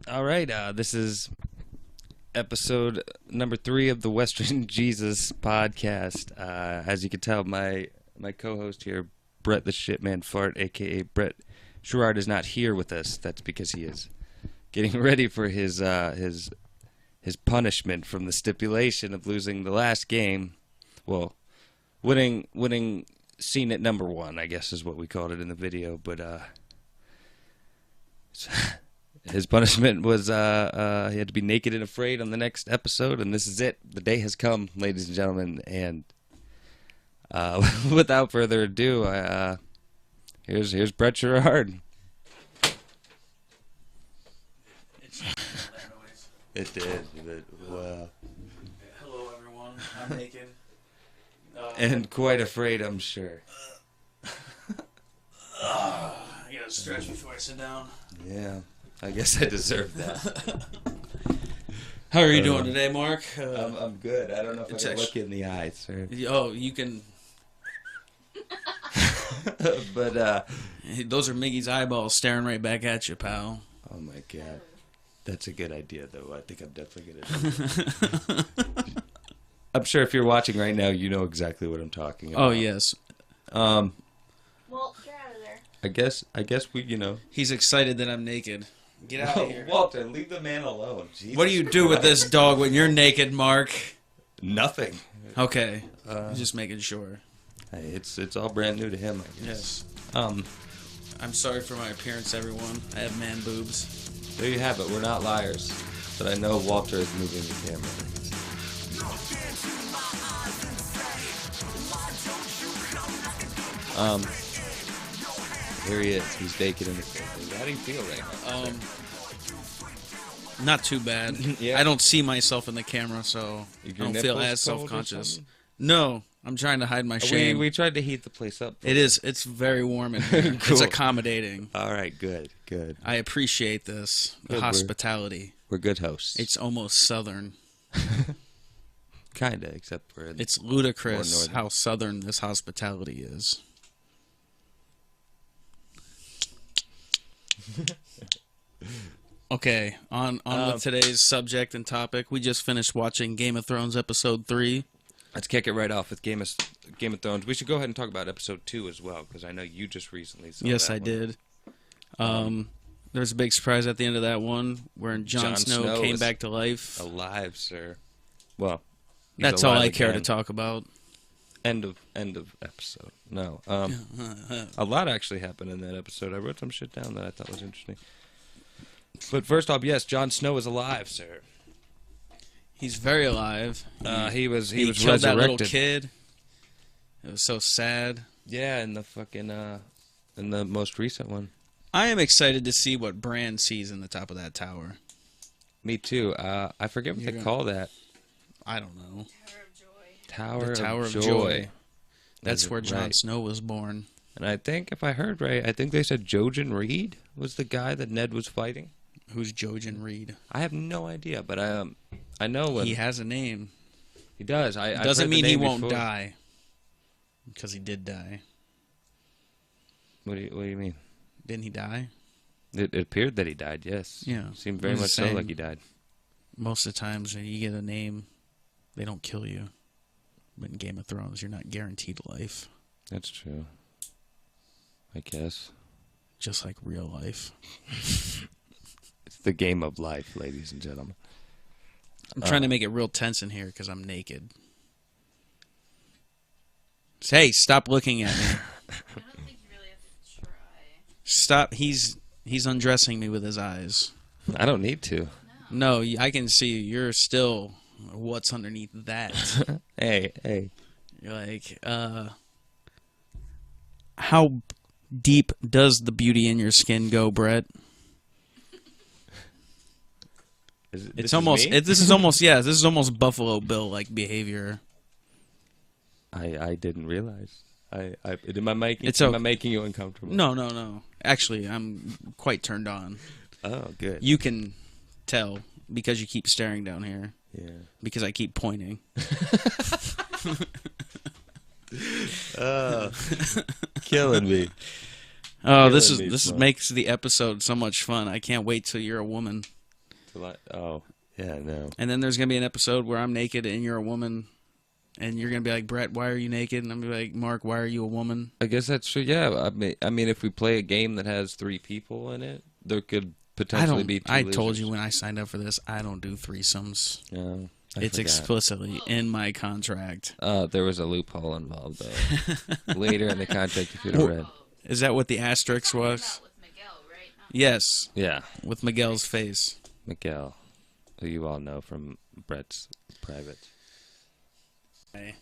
All right, this is episode number 3 of the Western Jesus podcast. As you can tell, my co-host here, Brett the Shitman Fart, aka Brett Sherrard, is not here with us. That's because he is getting ready for his punishment from the stipulation of losing the last game. Well, winning scene at number 1, I guess is what we called it in the video, but his punishment was he had to be naked and afraid on the next episode, and this is it. The day has come, ladies and gentlemen, and without further ado, here's Brett Sherrard. It did. Wow. Hello, everyone. I'm naked. And quite afraid, I'm sure. I gotta stretch before I sit down. Yeah, I guess I deserve that. How are you doing today, Mark? I'm good. I don't know if I can look you in the eyes, sir. Oh, you can. But Those are Miggy's eyeballs staring right back at you, pal. oh my god, that's a good idea, though. I think I'm definitely gonna do it. I'm sure if you're watching right now, you know exactly what I'm talking about. Oh yes. Well, get out of there. I guess we, He's excited that I'm naked. Get out of here. Walter, leave the man alone. Jesus What do you do with this dog when you're naked, Mark? Nothing. Okay. Just making sure. Hey, it's all brand new to him, I guess. Yes. I'm sorry for my appearance, everyone. I have man boobs. There you have it. We're not liars. But I know Walter is moving the camera. Here he is. He's naked in the camera. How do you feel right now? Not too bad. Yeah. I don't see myself in the camera, so I Your don't feel nipples as cold or self-conscious. something? No, I'm trying to hide my shame. We tried to heat the place up. It is. It's very warm in here. Cool. It's accommodating. All right, good. I appreciate this. The Good, hospitality. We're good hosts. It's almost southern. Kinda, except for It's more ludicrous northern. how southern this hospitality is. Okay, on with today's subject and topic. We just finished watching Game of Thrones episode 3. Let's kick it right off with Game of Thrones. We should go ahead and talk about episode 2 as well, because I know you just recently saw Yes, that I one. did. There was a big surprise at the end of that one, wherein Jon Snow came is back to life. alive, sir. Well, he's That's all alive I care to again. talk about. End of episode. No, a lot actually happened in that episode. I wrote some shit down that I thought was interesting. But first off, yes, Jon Snow is alive, sir. He's very alive. He was He was killed that little resurrected. kid. It was so sad. Yeah, in the fucking in the most recent one. I am excited to see what Bran sees in the top of that tower. Me too. I forget what You're they gonna- call that. I don't know. Tower of Joy. Tower, The Tower of of Joy. Joy. That's Is it where Jon right? Snow was born. And I think, if I heard right, I think they said Jojen Reed was the guy that Ned was fighting. Who's Jojen Reed? I have no idea, but I know when He has a name. he does. I've heard Doesn't the mean he name won't before. die. Because he did die. What do you mean? Didn't he die? It appeared that he died. Yes. Yeah. Seemed very I'm much just so saying. like he died. Most of the times when you get a name, they don't kill you. But in Game of Thrones, you're not guaranteed life. That's true. I guess Just like real life. it's the game of life, ladies and gentlemen. I'm trying to make it real tense in here because I'm naked. Hey, stop looking at me. I don't think you really have to try. Stop. He's undressing me with his eyes. I don't need to. No, I can see you're still what's underneath that. Hey. You're like, how deep does the beauty in your skin go, Brett? This is almost Buffalo Bill like behavior. I didn't realize. Am I making It's am okay. I making you uncomfortable? No. Actually, I'm quite turned on. Oh, good. You can tell because you keep staring down here. Yeah. Because I keep pointing. Killing me. Oh, Killing me, this Mark. makes the episode so much fun. I can't wait till you're a woman. Oh, yeah, no. And then there's gonna be an episode where I'm naked and you're a woman, and you're gonna be like, Brett, why are you naked? And I'm gonna be like, Mark, why are you a woman? I guess that's true. Yeah, I mean, if we play a game that has 3 people in it, there could potentially be 2 I losers. told you when I signed up for this, I don't do threesomes. No, It's explicitly in my contract. There was a loophole involved, though. Later in the contract, if you'd have read. Is that what the asterisk was? With Miguel, right? Yes, Yeah, with Miguel's face. Miguel, who you all know from Brett's private. I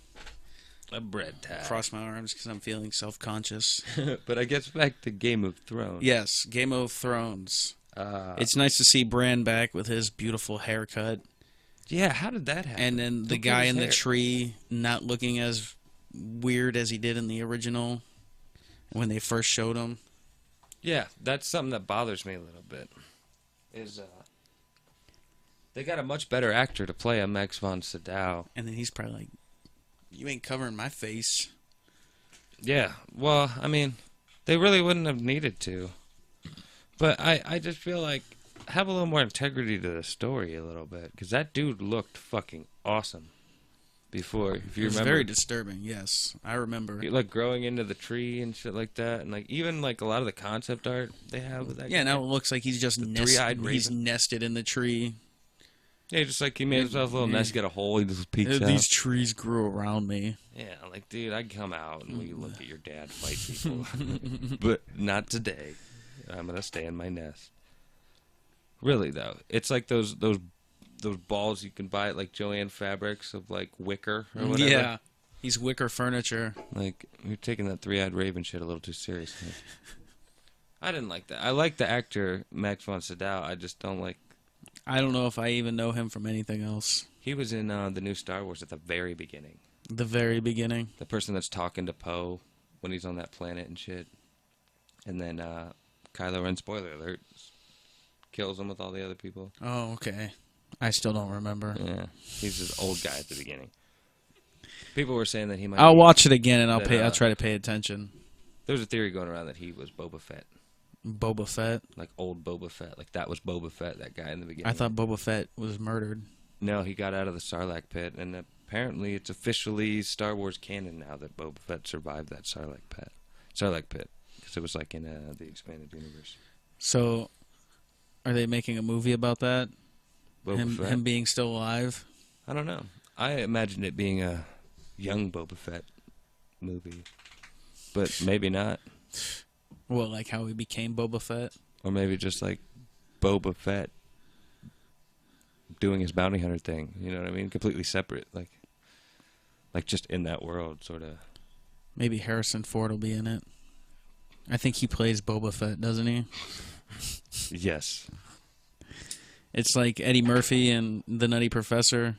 A Brett tag. cross my arms because I'm feeling self-conscious. But I guess back to Game of Thrones. Yes, Game of Thrones. It's nice to see Bran back with his beautiful haircut. Yeah, how did that happen? And then the Look at guy his in the hair. tree not looking as weird as he did in the original when they first showed him. Yeah, that's something that bothers me a little bit. They got a much better actor to play him, Max von Sydow. And then he's probably like, you ain't covering my face. Yeah, well, I mean, they really wouldn't have needed to. But I just feel like have a little more integrity to the story a little bit, because that dude looked fucking awesome before. If you It was remember, very disturbing, yes. I remember. like growing into the tree and shit like that, and like even like a lot of the concept art they have with that. Yeah, guy. now it looks like he's just three-eyed he's raven. nested in the tree. Yeah, just like he made himself a little nest, get a hole, he just peeks out. These trees grew around me. Yeah, like, dude, I'd come out and we look at your dad fight people. But not today. I'm going to stay in my nest. Really, though. It's like those balls you can buy at, like, Joann Fabrics of, like, wicker or whatever. Yeah, he's wicker furniture. Like, you're taking that three-eyed raven shit a little too seriously. I didn't like that. I like the actor, Max von Sydow. I just don't like... I don't know if I even know him from anything else. He was in the new Star Wars at the very beginning. The very beginning. The person that's talking to Poe when he's on that planet and shit. And then Kylo Ren, spoiler alert, kills him with all the other people. Oh, okay. I still don't remember. Yeah, he's this old guy at the beginning. People were saying that he might. I'll be, watch it again and I'll that, I'll try to pay attention. There's a theory going around that he was Boba Fett, Boba Fett. like old Boba Fett, like that was Boba Fett, that guy in the beginning. I thought Boba Fett was murdered. No, he got out of the Sarlacc pit, and apparently it's officially Star Wars canon now that Boba Fett survived that Sarlacc pit, because it was like in the expanded universe. So, are they making a movie about that? Boba Fett. Him being still alive? I don't know. I imagined it being a young Boba Fett movie, but maybe not. Well, like how he became Boba Fett? Or maybe just like Boba Fett doing his bounty hunter thing. You know what I mean? Completely separate, like just in that world, sort of. Maybe Harrison Ford will be in it. I think he plays Boba Fett, doesn't he? Yes. It's like Eddie Murphy and The Nutty Professor.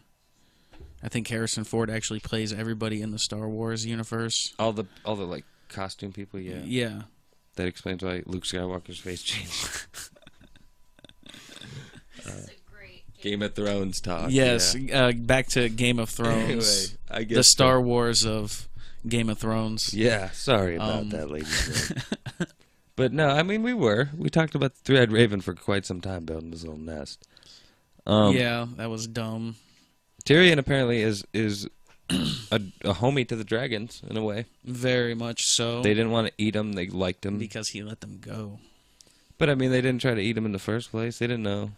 I think Harrison Ford actually plays everybody in the Star Wars universe. All the like costume people. Yeah. Yeah. That explains why Luke Skywalker's face changed. This is a great Game of Thrones talk. Yes. Yeah. Back to Game of Thrones. Anyway, I guess the Star Wars of Game of Thrones. Yeah, sorry about that, ladies. But no, I mean we talked about the three-eyed raven for quite some time, building his little nest. Yeah, that was dumb. Tyrion apparently is a homie to the dragons in a way. Very much so. They didn't want to eat him; they liked him. Because he let them go. But I mean, they didn't try to eat him in the first place. They didn't know.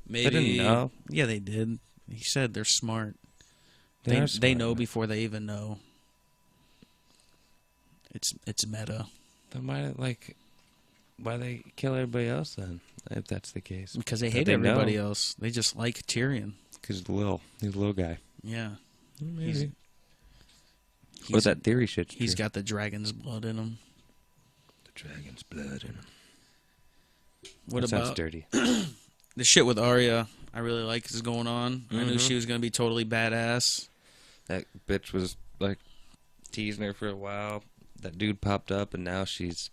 Maybe. They didn't know. Yeah, they did. He said they're smart. They are They smart, know man. before they even know. It's meta. Then why they kill everybody else then? If that's the case, Because they But hate they everybody know. else. They just like Tyrion. Because he's a little guy. Yeah. Maybe. He's, What's that theory shit? He's got the dragon's blood in him. the dragon's blood in him. What That sounds about dirty? the shit with Arya? I really like is going on. I knew Mhm. she was going to be totally badass. That bitch was like teasing her for a while. That dude popped up, and now she's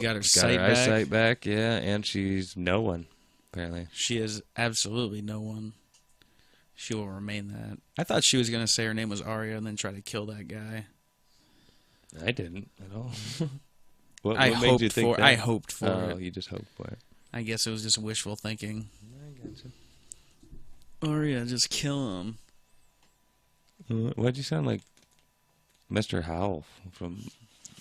got her sight back. eyesight back. Yeah, and she's no one apparently. She is absolutely no one. She will remain that. I thought she was going to say her name was Arya and then try to kill that guy. I didn't at all. What I made you hoped think for. that? I hoped for Oh, it. you just hoped for it. I guess it was just wishful thinking. I gotcha. Or yeah, just kill him. Why'd you sound like Mr. Howell from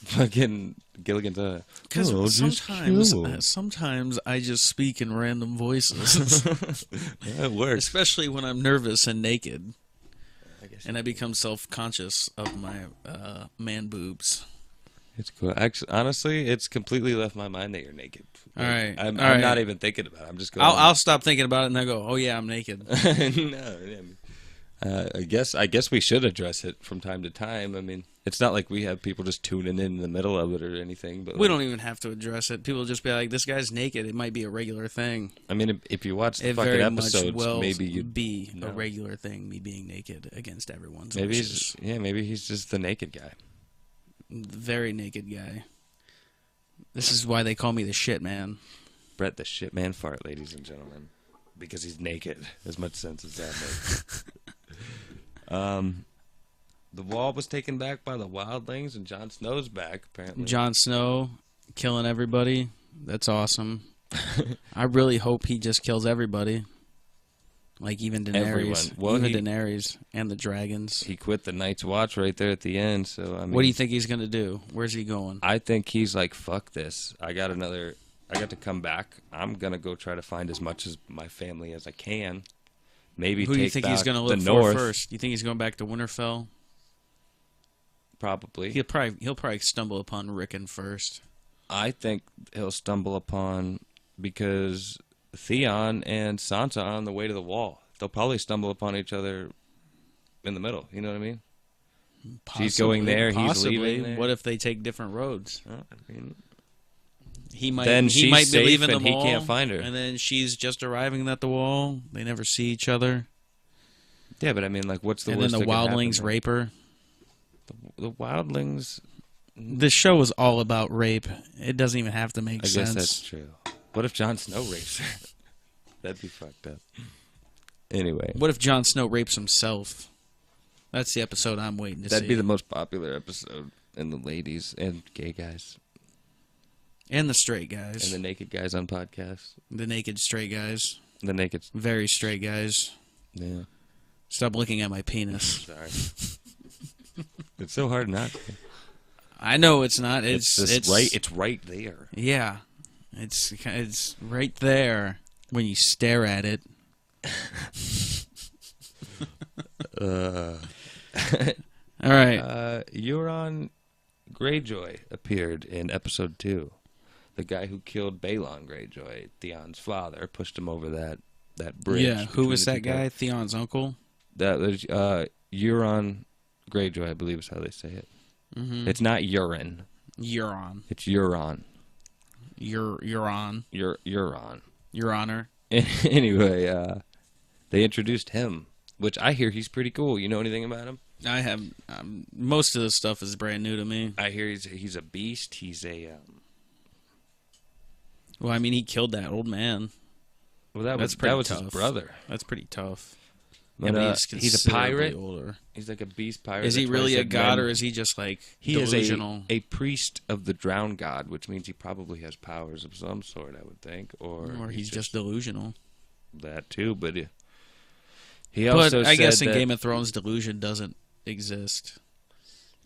fucking Gilligan's Island? Because just kill him. sometimes I just speak in random voices, Yeah, it works. especially when I'm nervous and naked, I guess and I become self-conscious of my man boobs. it's cool. Actually, honestly, it's completely left my mind that you're naked. All right. I'm All right. not even thinking about it. I'm just going. I'll stop thinking about it and I go, oh yeah, I'm naked. No, I guess we should address it from time to time. I mean, it's not like we have people just tuning in the middle of it or anything. But We don't even have to address it. People just be like, this guy's naked. It might be a regular thing. I mean, if you watch the It fucking very episodes, much will maybe you be know. a regular thing, me being naked against everyone's maybe wishes. maybe he's just the naked guy. Very naked guy. This is why they call me the shit man. Brett the shit man fart, ladies and gentlemen, because he's naked. As much sense as that makes. The wall was taken back by the wildlings, and Jon Snow's back apparently. Jon Snow killing everybody. That's awesome. I really hope he just kills everybody. Like even Daenerys. Everyone. Well, even Daenerys and the dragons. He quit the Night's Watch right there at the end. So I mean, What do you think he's going to do? Where's he going? I think he's like, fuck this. I got to come back. I'm gonna go try to find as much as my family as I can. Maybe Who do you think he's going to look the for north. first? You think he's going back to Winterfell? Probably. He'll probably stumble upon Rickon first. I think he'll stumble upon because Theon and Sansa are on the way to the wall. They'll probably stumble upon each other in the middle. You know what I mean? She's going there, he's Possibly. leaving there. What if they take different roads? I mean, He might. Then he she's might be safe leaving the and he wall, can't find her. and then she's just arriving at the wall. They never see each other, yeah, but I mean, like, what's the and worst then the that could wildlings happen? rape her. The wildlings. This show is all about rape. It doesn't even have to make I sense. guess that's true. What if Jon Snow rapes her? That'd be fucked up. Anyway, What if Jon Snow rapes himself? That's the episode I'm waiting to see. that'd be the most popular episode. And the ladies and gay guys And the straight guys. and the naked guys on podcasts. The naked straight guys. The naked. Very straight guys. Yeah. Stop looking at my penis. Sorry. It's so hard not to. I know it's not. It's just right. It's right there. Yeah. It's right there when you stare at it. Uh, All right. Euron Greyjoy appeared in episode 2. The guy who killed Balon Greyjoy, Theon's father, pushed him over that bridge. Yeah. Who between was the that two guy? guys. Theon's uncle? That was Euron Greyjoy, I believe is how they say it. Mm-hmm. It's not urine. Euron. It's Euron. Euron. Euron. Your Honor. Anyway, they introduced him, which I hear he's pretty cool. You know anything about him? I have most of this stuff is brand new to me. I hear he's a beast. He's a Well, I mean, he killed that old man. well, that That's was pretty his tough. brother. That's pretty tough. But, Yeah, he's a considerably pirate. Older. He's like a beast pirate. Is he That's why I really a said god, men. or is he just like He delusional? is a priest of the drowned god, which means he probably has powers of some sort, I would think, or he's just delusional. that too. But he also But I guess said in that Game of Thrones, delusion doesn't exist.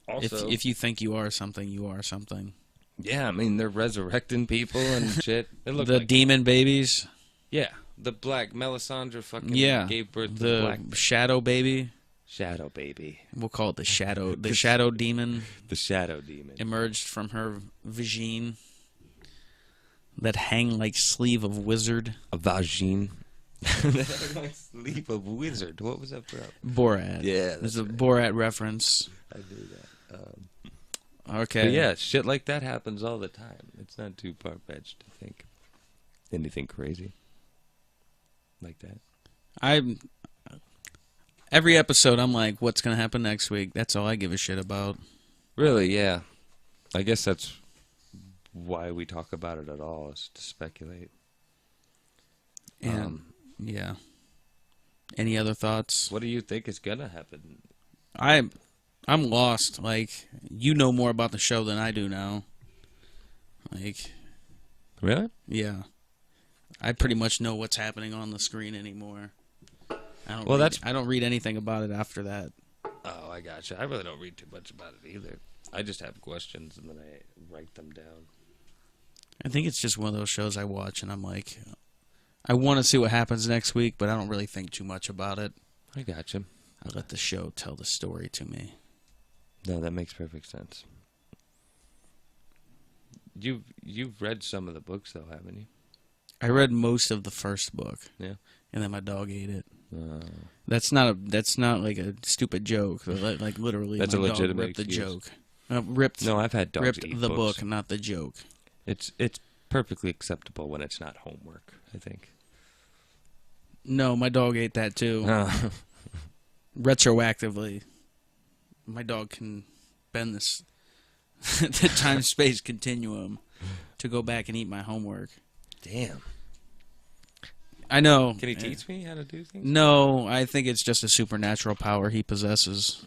also, If you think you are something, you are something. yeah, I mean they're resurrecting people and shit. It looked The like demon babies. yeah, the black Melisandre fucking Yeah. gave birth to The the black shadow baby. shadow baby, We'll call it the shadow. The shadow demon the shadow demon. emerged from her vagine that hang like sleeve of wizard. A vagine. Like sleep of wizard. What was that from? Borat. Yeah, There's that's a Borat reference. I knew that. Okay. But yeah, shit like that happens all the time. It's not too far-fetched to think anything crazy like that. Every episode, I'm like, what's going to happen next week? That's all I give a shit about. Really, yeah. I guess that's why we talk about it at all, is to speculate. And, yeah. Any other thoughts? What do you think is going to happen? I'm lost. Like, you know more about the show than I do now. Like, Really? yeah. I pretty much know what's happening on the screen anymore. Well, I don't read anything about it after that. Oh, I gotcha. I really don't read too much about it either. I just have questions and then I write them down. I think it's just one of those shows I watch and I'm like, I want to see what happens next week, but I don't really think too much about it. I gotcha. I let the show tell the story to me. No, that makes perfect sense. You've read some of the books though, haven't you? I read most of the first book. Yeah. And then my dog ate it. That's not like a stupid joke. Like literally, That's my a dog legitimate ripped the excuse. joke. Ripped. No, I've had dogs ripped eat the books. book, not the joke. It's perfectly acceptable when it's not homework, I think. No, my dog ate that too. Retroactively, my dog can bend this the time-space continuum to go back and eat my homework. Damn. I know. Can he teach me how to do things? No, I think it's just a supernatural power he possesses.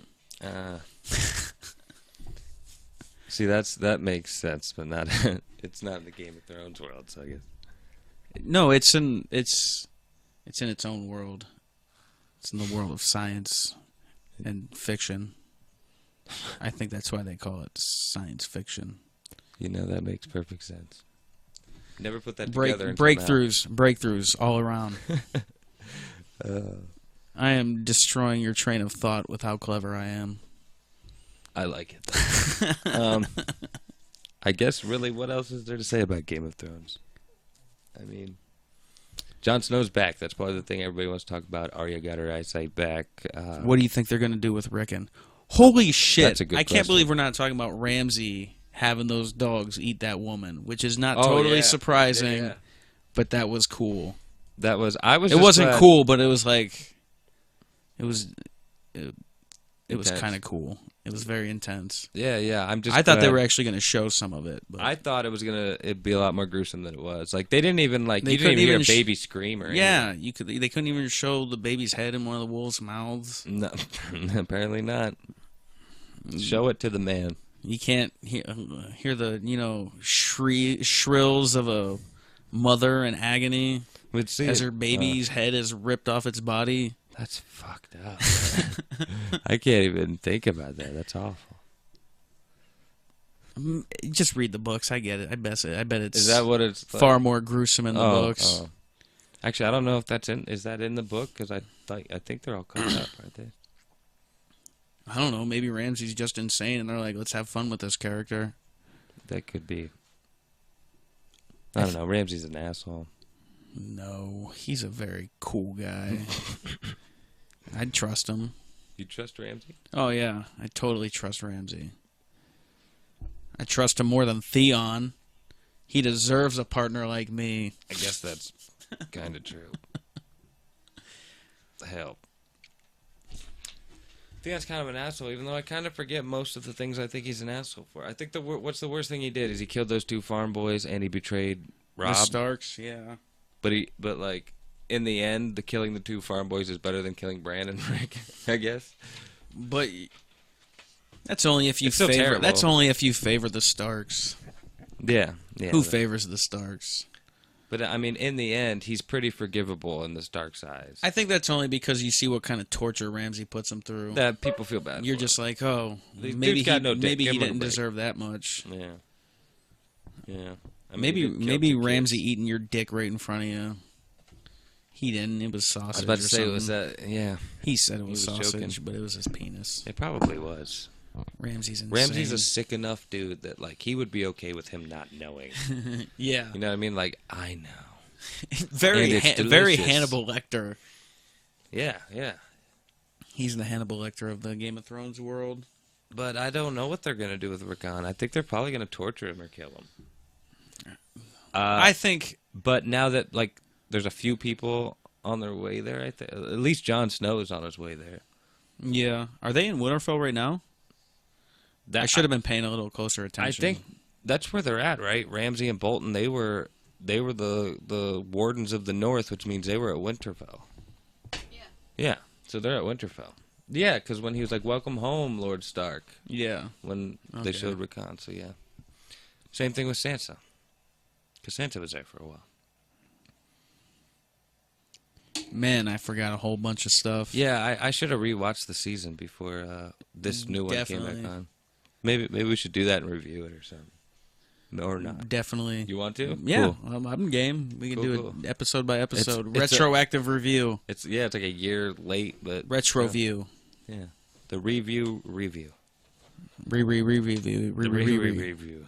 See, that makes sense, but not it's not in the Game of Thrones world, so I guess. No, it's in its own world. It's in the world of science and fiction. I think that's why they call it science fiction. You know, that makes perfect sense. Never put that together. Until breakthroughs all around. I am destroying your train of thought with how clever I am. I like it. I guess really, what else is there to say about Game of Thrones? I mean, Jon Snow's back. That's probably the thing everybody wants to talk about. Arya got her eyesight back. What do you think they're going to do with Rickon? Holy shit! That's a good I can't question. believe we're not talking about Ramsay having those dogs eat that woman, which is not Oh, totally yeah. surprising, Yeah. but that was cool. That was It It wasn't cool, but it was like it was Intense. kind of cool. It was very intense. Yeah. I thought they were actually going to show some of it, but I thought it'd be a lot more gruesome than it was. Like they didn't even They you didn't couldn't even hear even a baby scream or anything. yeah, they couldn't even show the baby's head in one of the wolves' mouths. No, apparently not. Show it to the man. You can't hear the shrills of a mother in agony Let's see as it. her baby's head is ripped off its body. That's fucked up. Man. I can't even think about that. That's awful. Just read the books. I get it. I bet it's Is that what it's like? far more gruesome in the books. Oh. Actually, I don't know if that's in. Is that in the book? Because I think they're all cut up, aren't they? I don't know. Maybe Ramsay's just insane, and they're like, let's have fun with this character. That could be. I don't know. Ramsay's an asshole. No, he's a very cool guy. I'd trust him. You trust Ramsay? Oh, yeah. I totally trust Ramsay. I trust him more than Theon. He deserves a partner like me. I guess that's kind of true. Hell. Theon's kind of an asshole, even though I kind of forget most of the things I think he's an asshole for. I think what's the worst thing he did is he killed those two farm boys and he betrayed Robb. The Starks, yeah. But like in the end, the killing the two farm boys is better than killing Bran and Rick, I guess. But that's only if you It's still favor. terrible. That's only if you favor the Starks. Yeah. Who favors the Starks? But I mean, in the end, he's pretty forgivable in the Stark's eyes. I think that's only because you see what kind of torture Ramsay puts him through. That people feel bad. You're for just like, oh, The maybe dude's got no dick. maybe Give he him a didn't break. deserve that much. him. Yeah. I mean, Maybe he did kill maybe two kids. Ramsay eating your dick right in front of you. He didn't. It was sausage. I was about to or say it was something. that. Yeah, He said it was was sausage, joking. but it was his penis. it probably was. Ramsay's insane. Ramsay's a sick enough dude that like he would be okay with him not knowing. yeah. You know what I mean? Like I know. very And it's very delicious. Hannibal Lecter. Yeah. He's the Hannibal Lecter of the Game of Thrones world. But I don't know what they're gonna do with Rickon. I think they're probably gonna torture him or kill him. I think. But now that like there's a few people on their way there, I think at least Jon Snow is on his way there. Yeah. Are they in Winterfell right now? I should have been paying a little closer attention. I think that's where they're at, right? Ramsay and Bolton, they were the wardens of the North, which means they were at Winterfell. Yeah. Yeah, so they're at Winterfell. Yeah, because when he was like, "Welcome home, Lord Stark," Yeah. when Okay. they showed Rickon, so yeah. Same thing with Sansa, because Sansa was there for a while. Man, I forgot a whole bunch of stuff. Yeah, I should have rewatched the season before this new one came Definitely. back on. Maybe we should do that and review it or something. Or not. Definitely. You want to? Yeah, Cool. I'm game. We can Cool, do cool. it episode by episode. It's a- Retroactive review. It's like a year late, but Retro yeah. view. Yeah. The review. Review. The review.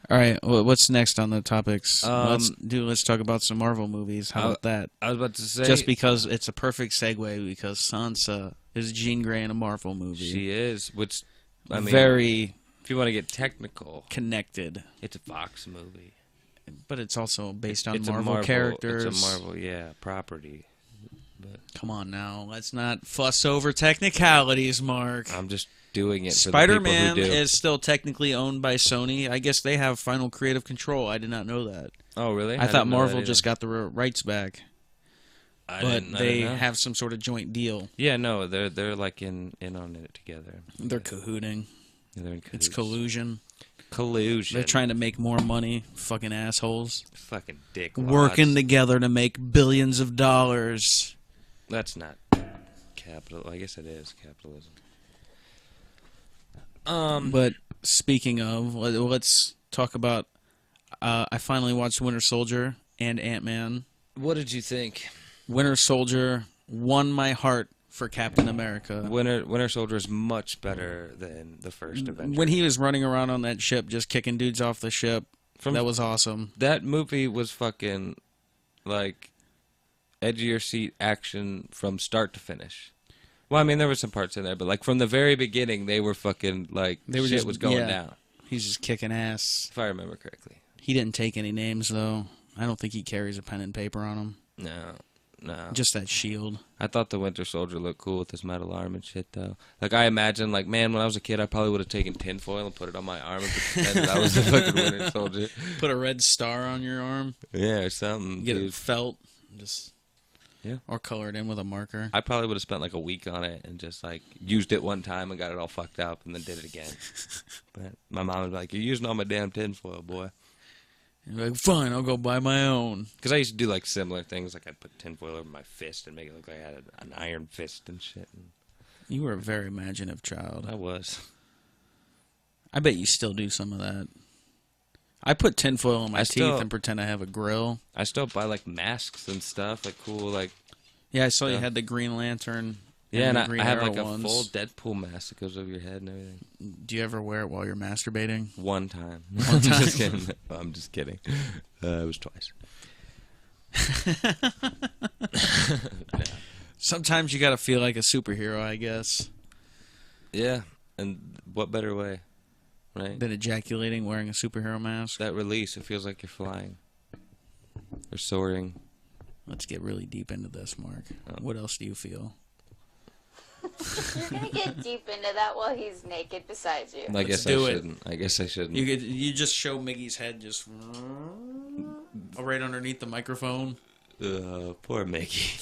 All right, well, what's next on the topics? Um, Let's talk about some Marvel movies. How about that? I was about to say Just because it's a perfect segue because Sansa is Jean Grey in a Marvel movie. she is, which I mean, Very if you want to get technical, connected, it's a Fox movie. but it's also based on It's Marvel characters. It's a Marvel, property. But Come on now, let's not fuss over technicalities, Mark. I'm just doing it for the Spider-Man people who do. is still technically owned by Sony. I guess they have final creative control. I did not know that. Oh, really? I thought didn't know Marvel that just either. got the rights back, I but didn't they know. have some sort of joint deal. Yeah, no, they're like in on it together. They're cahooting. Yeah, they're in It's cahoots. collusion. Collusion. They're trying to make more money. Fucking assholes. Fucking dick. Working wads. together to make billions of dollars. That's not capital. I guess it is capitalism. But speaking of, let's talk about. I finally watched Winter Soldier and Ant-Man. What did you think? Winter Soldier won my heart for Captain America. Winter Soldier is much better than the first Avenger. When he was running around on that ship, just kicking dudes off the ship, From- that was awesome. That movie was fucking like edge of your seat action from start to finish. Well, I mean, there were some parts in there, but like from the very beginning, they were fucking like They were shit just- was going yeah. down. He's just kicking ass. If I remember correctly. He didn't take any names though. I don't think he carries a pen and paper on him. No. Just that shield. I thought the Winter Soldier looked cool with his metal arm and shit, though. Like, I imagine, like, man, when I was a kid, I probably would have taken tinfoil and put it on my arm and pretended I was the fucking Winter Soldier. Put a red star on your arm. Yeah, or something. Get dude. it felt. Just Yeah. Or colored in with a marker. I probably would have spent like a week on it and just like used it one time and got it all fucked up and then did it again. But my mom would be like, "You're using all my damn tinfoil, boy." You're like, fine, I'll go buy my own. Because I used to do like similar things, like I'd put tinfoil over my fist and make it look like I had an iron fist and shit. And You were a very imaginative child. I was. I bet you still do some of that. I put tinfoil on my I teeth still- and pretend I have a grill. I still buy like masks and stuff, like cool, like Yeah, I saw you Yeah. had the Green Lantern. yeah. And the I Green have Arrow like a ones. full Deadpool mask that goes over your head and everything. Do you ever wear it while you're masturbating? One time. One I'm time? just kidding. I'm just kidding. It was twice. Sometimes you gotta feel like a superhero, I guess, Yeah, and what better way, right? than ejaculating wearing a superhero mask. That release, it feels like you're flying or soaring. Let's get really deep into this, Mark. Oh. What else do you feel? You're gonna get deep into that while he's naked beside you. I guess I do it. shouldn't. I guess I shouldn't. You just show Miggy's head just right underneath the microphone. Poor Mickey.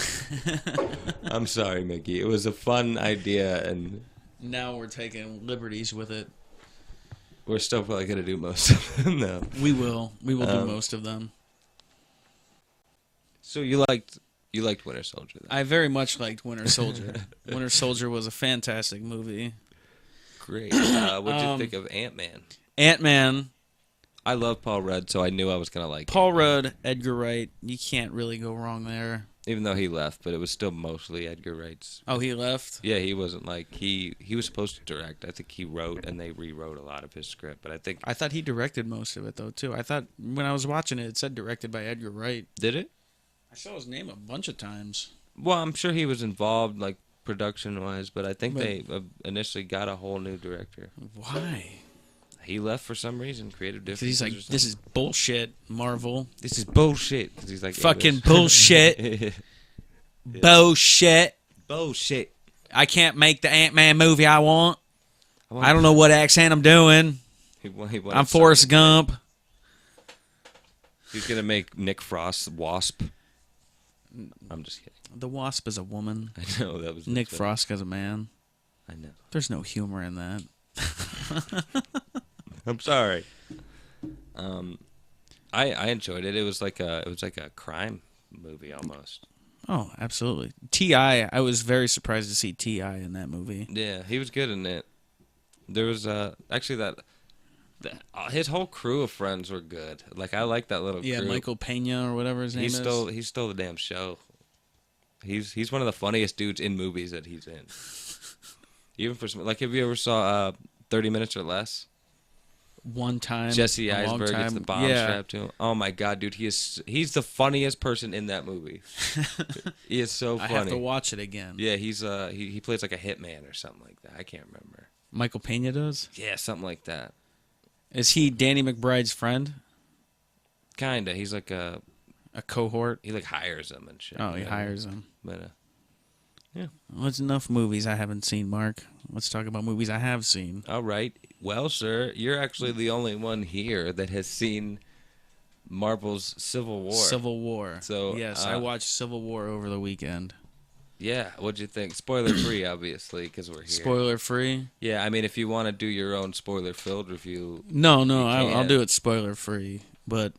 I'm sorry, Mickey. It was a fun idea, and Now we're taking liberties with it. we're still probably gonna do most of them. No. We will do most of them. So you liked Winter Soldier? Then? I very much liked Winter Soldier. Winter Soldier was a fantastic movie. Great. What'd you Um, think of Ant-Man? Ant-Man, I love Paul Rudd, so I knew I was gonna like Paul Ant-Man. Rudd, Edgar Wright. You can't really go wrong there. Even though he left, but it was still mostly Edgar Wright's. Oh, he left? Yeah, he wasn't like he was supposed to direct. I think he wrote and they rewrote a lot of his script, but I think I thought he directed most of it, though, too. I thought when I was watching it, it said directed by Edgar Wright. did it? I saw his name a bunch of times. Well, I'm sure he was involved, like production-wise, but I think But- they initially got a whole new director. Why? He left for some reason, creative differences. Because he's like, or something. this is bullshit, Marvel. This is bullshit. 'Cause he's like Fucking English. bullshit. Bullshit. Bullshit. I can't make the Ant-Man movie I want. want- I don't know what accent I'm doing. He wanted I'm Forrest something. Gump. He's gonna make Nick Frost Wasp. I'm just kidding. The Wasp is a woman. I know that was Nick but Frost is a man. I know. There's no humor in that. I'm sorry. I enjoyed it. It was like a crime movie almost. Oh, absolutely. T.I., I was very surprised to see T.I. in that movie. Yeah, he was good in it. There was actually his whole crew of friends were good. Like I like that little Yeah, crew. Michael Pena or whatever his name is. He stole the damn show. He's one of the funniest dudes in movies that he's in. Even for some, like, have you ever saw 30 Minutes or Less? One time, Jesse a long Eisenberg gets the time. bomb Yeah. strapped to him. Oh my god, dude, he's the funniest person in that movie. He is so I funny. have to watch it again. Yeah, he's he plays like a hitman or something like that. I can't remember. Michael Pena does? Yeah, something like that. Is he Danny McBride's friend? Kinda. He's like A cohort? he like hires him and shit. Oh, he you know? hires him. But Well, it's enough movies I haven't seen, Mark. Let's talk about movies I have seen. all right. Well, sir, you're actually the only one here that has seen Marvel's Civil War. Civil War. So, yes, I watched Civil War over the weekend. Yeah, what'd you think? Spoiler free, obviously, because we're here. Spoiler free? Yeah, I mean, if you want to do your own spoiler-filled review, No, You I'll can. do it spoiler free. But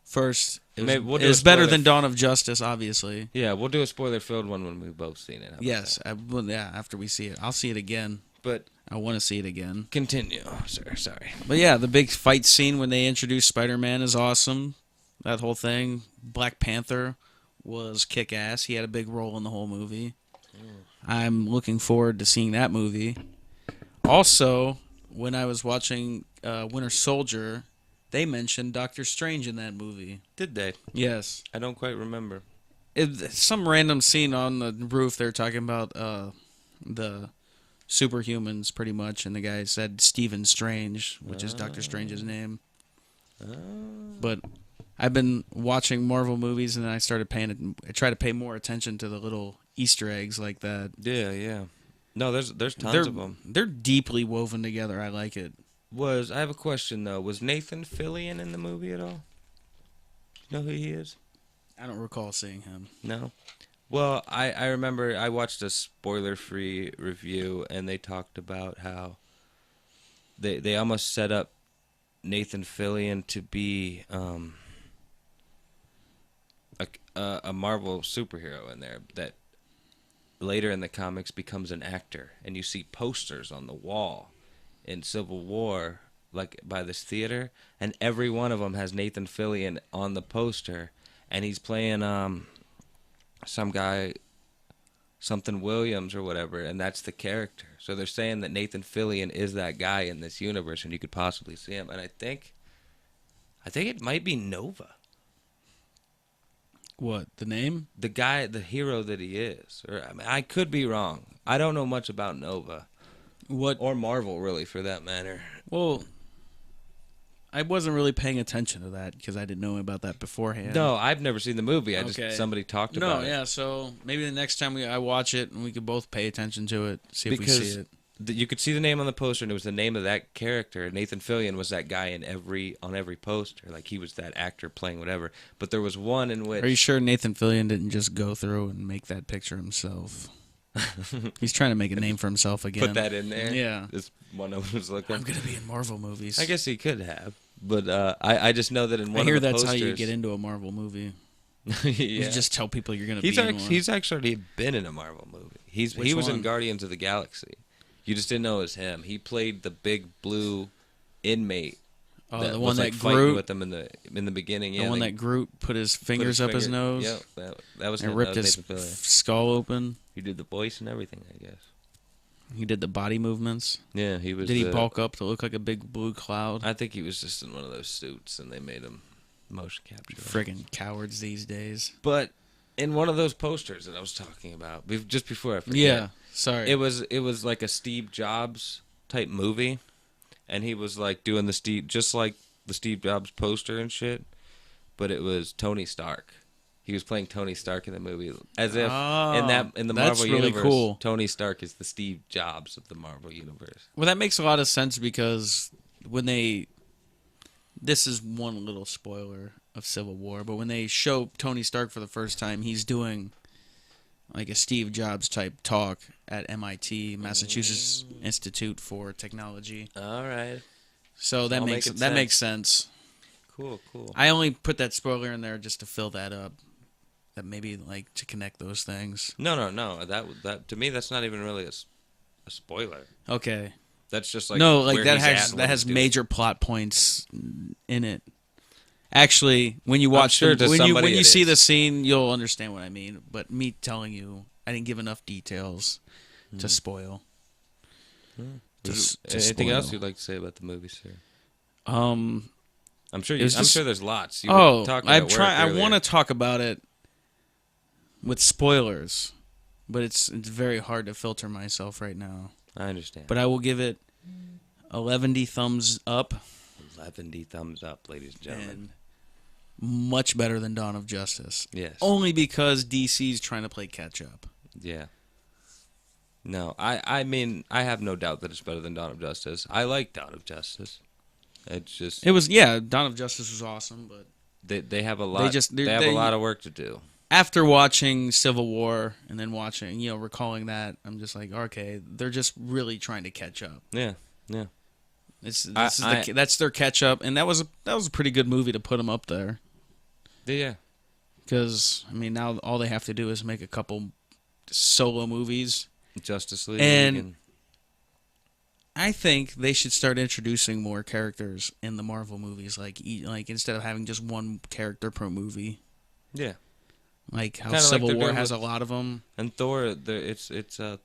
first, Maybe we'll do it a was better spoiler- than Dawn of Justice, obviously. yeah, we'll do a spoiler-filled one when we've both seen it. How about Yes, that? after we see it. I'll see it again. But I want to see it again. continue, sir. Sorry. But yeah, the big fight scene when they introduced Spider-Man is awesome. That whole thing. Black Panther was kick-ass. He had a big role in the whole movie. I'm looking forward to seeing that movie. Also, when I was watching Winter Soldier, they mentioned Doctor Strange in that movie. Did they? Yes. I don't quite remember. Some random scene on the roof, they're talking about the superhumans, pretty much, and the guy said Stephen Strange, which is Doctor Strange's name. But I've been watching Marvel movies, and then I try to pay more attention to the little Easter eggs like that. Yeah, yeah. No, there's tons of them. They're deeply woven together. I like it. I have a question though. Was Nathan Fillion in the movie at all? You know who he is? I don't recall seeing him. No. Well, I remember I watched a spoiler-free review, and they talked about how they almost set up Nathan Fillion to be a Marvel superhero in there that later in the comics becomes an actor, and you see posters on the wall in Civil War, like by this theater, and every one of them has Nathan Fillion on the poster, and he's playing some guy, something Williams or whatever, and that's the character. So they're saying that Nathan Fillion is that guy in this universe, and you could possibly see him. And I think it might be Nova. What, the name? The guy, the hero that he is. Or I mean, I could be wrong. I don't know much about Nova. What? Or Marvel, really, for that matter. Well, I wasn't really paying attention to that because I didn't know about that beforehand. No, I've never seen the movie. Okay. Somebody talked about No, it. yeah, so maybe the next time I watch it and we could both pay attention to it, see if we Because see it. you could see the name on the poster, and it was the name of that character. Nathan Fillion was that guy on every poster. Like, he was that actor playing whatever. But there was one in which... Are you sure Nathan Fillion didn't just go through and make that picture himself? He's trying to make a name for himself again. Put that in there? Yeah. This one of them was looking. I'm going to be in Marvel movies. I guess he could have. But I just know that in one I hear of the that's posters... how you get into a Marvel movie. yeah. You just tell people you're going to be in one. He's actually been in a Marvel movie. He was in one? Guardians of the Galaxy. You just didn't know it was him. He played the big blue inmate. Oh, that the was, one like, that fighting Groot... with them in the beginning. The Yeah, one they that Groot put his put fingers up his finger- nose Yep, that was and him. ripped That was his Nathan Fillion. skull open. He did the voice and everything, I guess. He did the body movements. Yeah, he was. Did he bulk up to look like a big blue cloud? I think he was just in one of those suits, and they made him motion capture. Friggin' cowards these days. But in one of those posters that I was talking about, just before I forget, Yeah, sorry. it was like a Steve Jobs type movie, and he was like doing just like the Steve Jobs poster and shit, but it was Tony Stark. He was playing Tony Stark in the movie, as if in the that's Marvel really universe, cool. Tony Stark is the Steve Jobs of the Marvel universe. Well, that makes a lot of sense because when this is one little spoiler of Civil War, but when they show Tony Stark for the first time, he's doing like a Steve Jobs type talk at MIT, Massachusetts Institute for Technology. All right, So that All makes making that sense. makes sense. cool. I only put that spoiler in there just to fill that up. that maybe like to connect those things. No. That to me, that's not even really a spoiler. Okay. That's just like No, like where that he's at has and that what has he's doing. major plot points in it. Actually, when you watch sure to when somebody you it see is. the scene, you'll understand what I mean. But me telling you, I didn't give enough details to spoil. Anything else spoil. you'd like to say about the movie, sir? Um. I'm sure It was I'm just- sure there's lots. You were talking I'm at work trying. I earlier. want to talk about it with spoilers, but it's very hard to filter myself right now. I understand. But I will give it 11 thumbs up, 11 thumbs up, ladies and gentlemen. and much better than Dawn of Justice. Yes. Only because DC's trying to play catch up. Yeah. No, I mean, I have no doubt that it's better than Dawn of Justice. I like Dawn of Justice. It's just It was Dawn of Justice was awesome, but they have a lot. They have a lot of work to do. after watching Civil War and then watching, recalling that, I'm just like, okay, they're just really trying to catch up. Yeah. That's their catch up, and that was a pretty good movie to put them up there. Yeah. Because I mean, now all they have to do is make a couple solo movies, Justice League and I think they should start introducing more characters in the Marvel movies, like instead of having just one character per movie. yeah. Like how Kinda like Civil they're War doing has with- a lot of them. And Thor, it's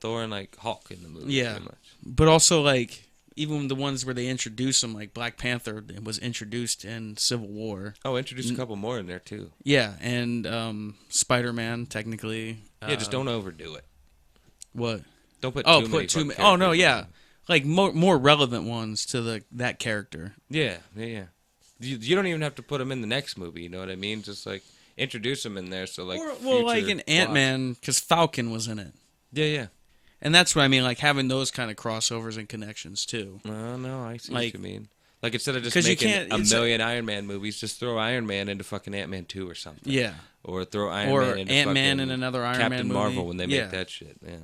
Thor and like Hulk in the movie. Yeah. Pretty much. But also, like, even the ones where they introduce them, like Black Panther was introduced in Civil War. Oh, introduce a couple more in there too. Yeah, and Spider-Man, technically. Yeah, just don't overdo it. What? Don't put Oh, too many put too fucking many. Oh, no, characters yeah. in. Like, more relevant ones to that character. Yeah. You don't even have to put them in the next movie. You know what I mean? Just like introduce them in there. So like, Well, like future in Ant-Man, because Falcon was in it. Yeah. And that's what I mean, like having those kind of crossovers and connections, too. No, I see Like- what you mean. Like instead of just 'Cause you making can't- a it's million Iron Man movies, just throw Iron Man into fucking Ant-Man 2 or something. Yeah. Or throw Iron Or Man into Ant-Man fucking in another Iron Captain Man movie. Marvel when they Yeah. make that shit. Yeah.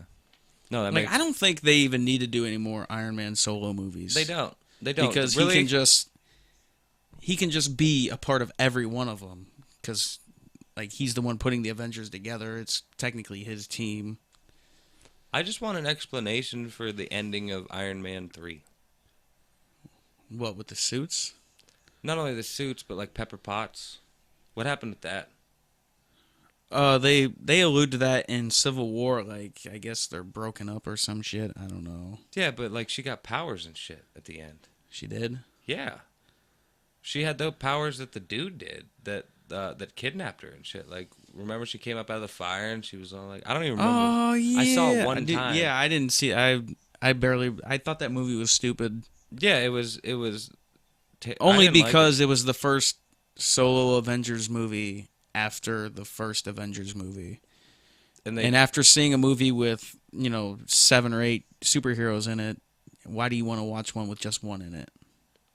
No, that Like, makes I don't think they even need to do any more Iron Man solo movies. They don't. Because really, he can just be a part of every one of them. Because, like, he's the one putting the Avengers together. It's technically his team. I just want an explanation for the ending of Iron Man 3. What, with the suits? Not only the suits, but like Pepper Potts. What happened with that? They allude to that in Civil War. Like, I guess they're broken up or some shit. I don't know. Yeah, but like she got powers and shit at the end. She did? Yeah, she had those powers that the dude did that kidnapped her and shit. Like, remember she came up out of the fire and she was all like, I don't even remember. Oh, yeah. I saw it one time. Yeah, I didn't see I thought that movie was stupid. Yeah, it was. I Only didn't like because it was the first solo Avengers movie after the first Avengers movie. it. And after seeing a movie with, 7 or 8 superheroes in it, why do you want to watch one with just one in it?